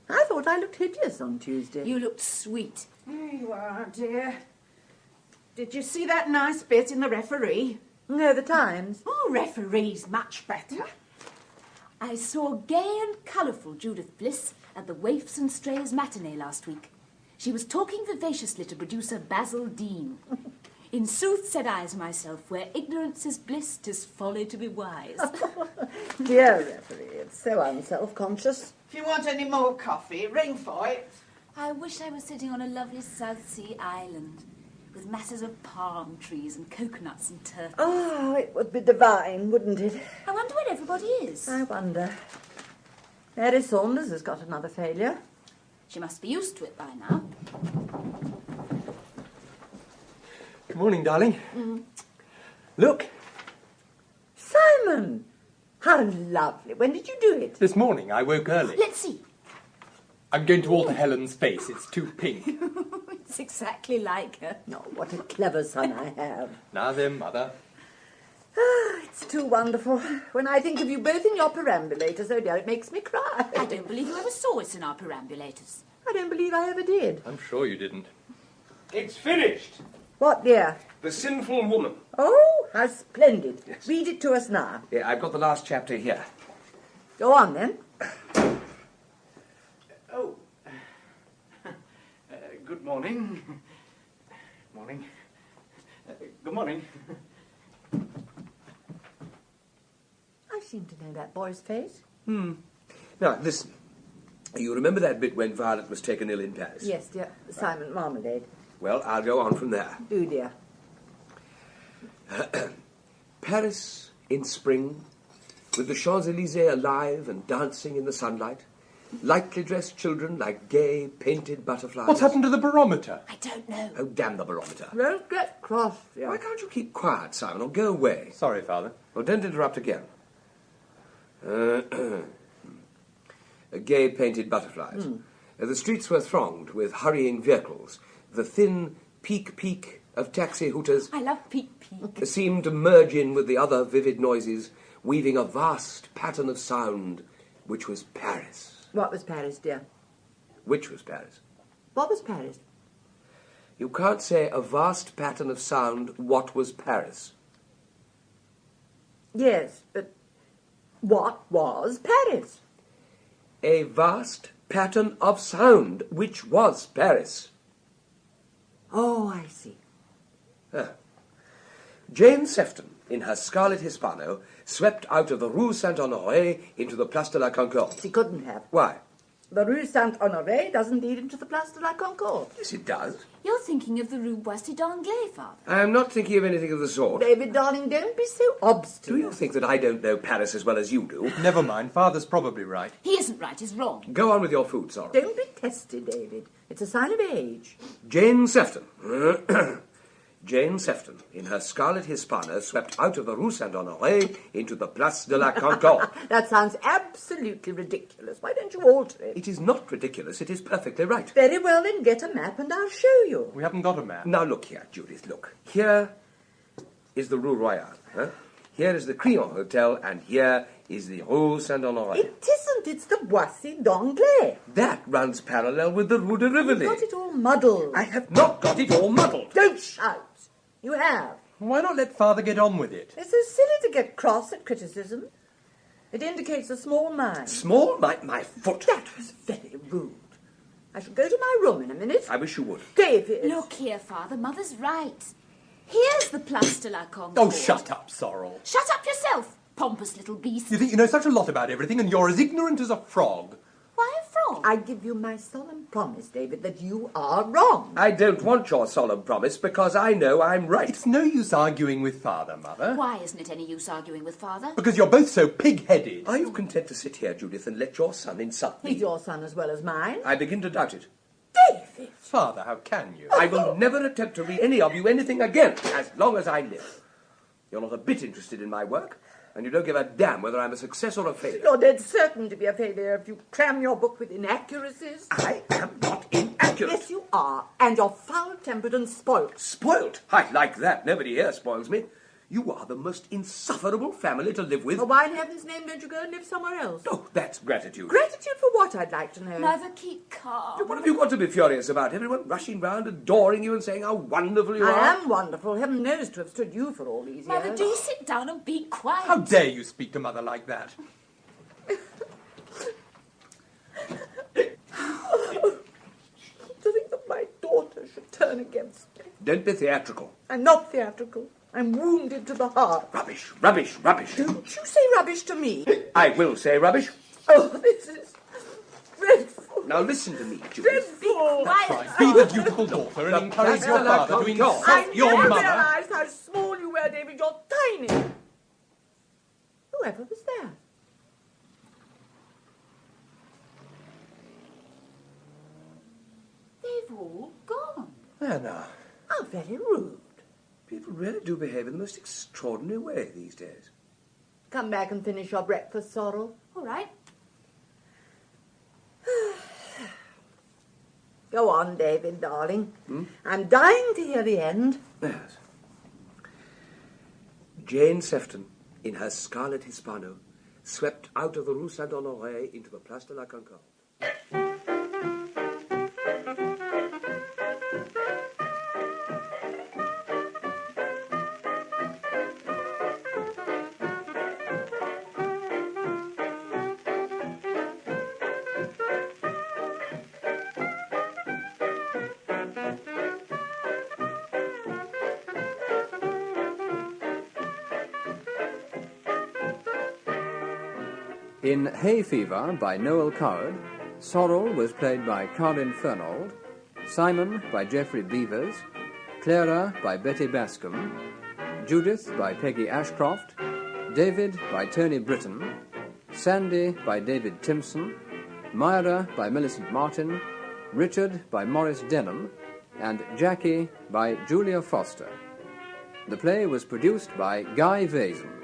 I thought I looked hideous on Tuesday. You looked sweet. There you are, dear. Did you see that nice bit in the Referee? No, the Times. Oh, Referee's much better. I saw gay and colourful Judith Bliss at the Waifs and Strays matinee last week. She was talking vivaciously to producer Basil Dean. In sooth, said I to myself, where ignorance is bliss, 'tis folly to be wise. Dear Referee, it's so unself-conscious. If you want any more coffee, ring for it. I wish I was sitting on a lovely South Sea island with masses of palm trees and coconuts and turtles. Oh, it would be divine, wouldn't it? I wonder where everybody is. I wonder. Mary Saunders has got another failure. She must be used to it by now. Good morning, darling. Look. Simon! How lovely. When did you do it? This morning I woke early. Let's see. I'm going to alter Helen's face. It's too pink. It's exactly like her. Oh, what a clever son I have. Now then, Mother. Ah, it's too wonderful. When I think of you both in your perambulators, oh dear, it makes me cry. I don't believe you ever saw us in our perambulators. I don't believe I ever did. I'm sure you didn't. It's finished. What, dear? The Sinful Woman. Oh, how splendid. Yes. Read it to us now. Yeah, I've got the last chapter here. Go on, then. Oh. Good morning. Morning. Good morning. I seem to know that boy's face. Now, listen. You remember that bit when Violet was taken ill in Paris? Yes, dear. Simon Marmalade. Well, I'll go on from there. Do, dear. Paris in spring, with the Champs-Élysées alive and dancing in the sunlight, lightly dressed children like gay, painted butterflies. What's happened to the barometer? I don't know. Oh, damn the barometer. Don't get cross, dear. Why can't you keep quiet, Simon, or go away? Sorry, Father. Well, don't interrupt again. Gay, painted butterflies. The streets were thronged with hurrying vehicles. The thin peak of taxi hooters I love Peek Peek. seemed to merge in with the other vivid noises, weaving a vast pattern of sound, which was Paris. What was Paris, dear? Which was Paris? What was Paris? You can't say a vast pattern of sound, what was Paris? Yes, but what was Paris? A vast pattern of sound, which was Paris. Oh, I see. Jane Sefton, in her scarlet Hispano, swept out of the Rue Saint-Honoré into the Place de la Concorde. She couldn't have. Why? The Rue Saint-Honoré doesn't lead into the Place de la Concorde. Yes, it does. You're thinking of the Rue Boissy d'Anglais, Father. I am not thinking of anything of the sort. David, darling, don't be so obstinate. Do you think that I don't know Paris as well as you do? Never mind. Father's probably right. He isn't right, he's wrong. Go on with your food, Sorrel. Don't be testy, David. It's a sign of age. Jane Sefton. Jane Sefton, in her scarlet Hispano, swept out of the Rue Saint-Honoré into the Place de la Concorde. That sounds absolutely ridiculous. Why don't you alter it? It is not ridiculous. It is perfectly right. Very well, then get a map and I'll show you. We haven't got a map. Now look here, Judith, look. Here is the Rue Royale. Huh? Here is the Crillon Hotel, and here is the Rue Saint-Honoré. It isn't. It's the Boissy d'Anglais. That runs parallel with the Rue de Rivoli. You've got it all muddled. I have not got it all muddled. Don't shout. You have. Why not let Father get on with it? It's so silly to get cross at criticism. It indicates a small mind. Small? My foot. That was very rude. I shall go to my room in a minute. I wish you would. David. Look here, Father, Mother's right. Here's the Place de la Concorde. Oh, shut up, Sorrel. Shut up yourself, pompous little beast. You think you know such a lot about everything, and you're as ignorant as a frog. Why a frog? I give you my solemn promise, David, that you are wrong. I don't want your solemn promise because I know I'm right. It's no use arguing with Father, Mother. Why isn't it any use arguing with Father? Because you're both so pig-headed. Are you content to sit here, Judith, and let your son insult me? He's your son as well as mine. I begin to doubt it. David! Father, how can you? I will never attempt to read any of you anything again as long as I live. You're not a bit interested in my work, and you don't give a damn whether I'm a success or a failure. You're dead certain to be a failure if you cram your book with inaccuracies. I am not inaccurate. ridiculous. Yes, you are. And you're foul-tempered and spoilt. Spoilt? I like that. Nobody here spoils me. You are the most insufferable family to live with. Well, why in heaven's name don't you go and live somewhere else? Oh, that's gratitude. Gratitude for what, I'd like to know? Mother, keep calm. What have you got to be furious about? Everyone rushing round, adoring you and saying how wonderful you are. I am wonderful. Heaven knows to have stood you for all these Mother, years. do sit down and be quiet. How dare you speak to Mother like that? To think that my daughter should turn against me. Don't be theatrical. I'm not theatrical. I'm wounded to the heart. Rubbish, rubbish, rubbish. Don't you say rubbish to me. I will say rubbish. Oh, this is dreadful. Now listen to me, Judith. Dreadful. That's right. Be the dutiful daughter and encourage your father to insult I your never mother. realised how small you were, David. You're tiny. Whoever was there? They've all gone. There now. How very rude. People really do behave in the most extraordinary way these days. Come back and finish your breakfast, Sorrel. All right. Go on, David, darling. I'm dying to hear the end. Yes. Jane Sefton, in her scarlet Hispano, swept out of the Rue Saint-Honoré into the Place de la Concorde. In Hayfever by Noel Coward, Sorrel was played by Karin Fernald, Simon by Geoffrey Beavers, Clara by Betty Bascom, Judith by Peggy Ashcroft, David by Tony Britton, Sandy by David Timpson, Myra by Millicent Martin, Richard by Maurice Denham, and Jackie by Julia Foster. The play was produced by Guy Vaison.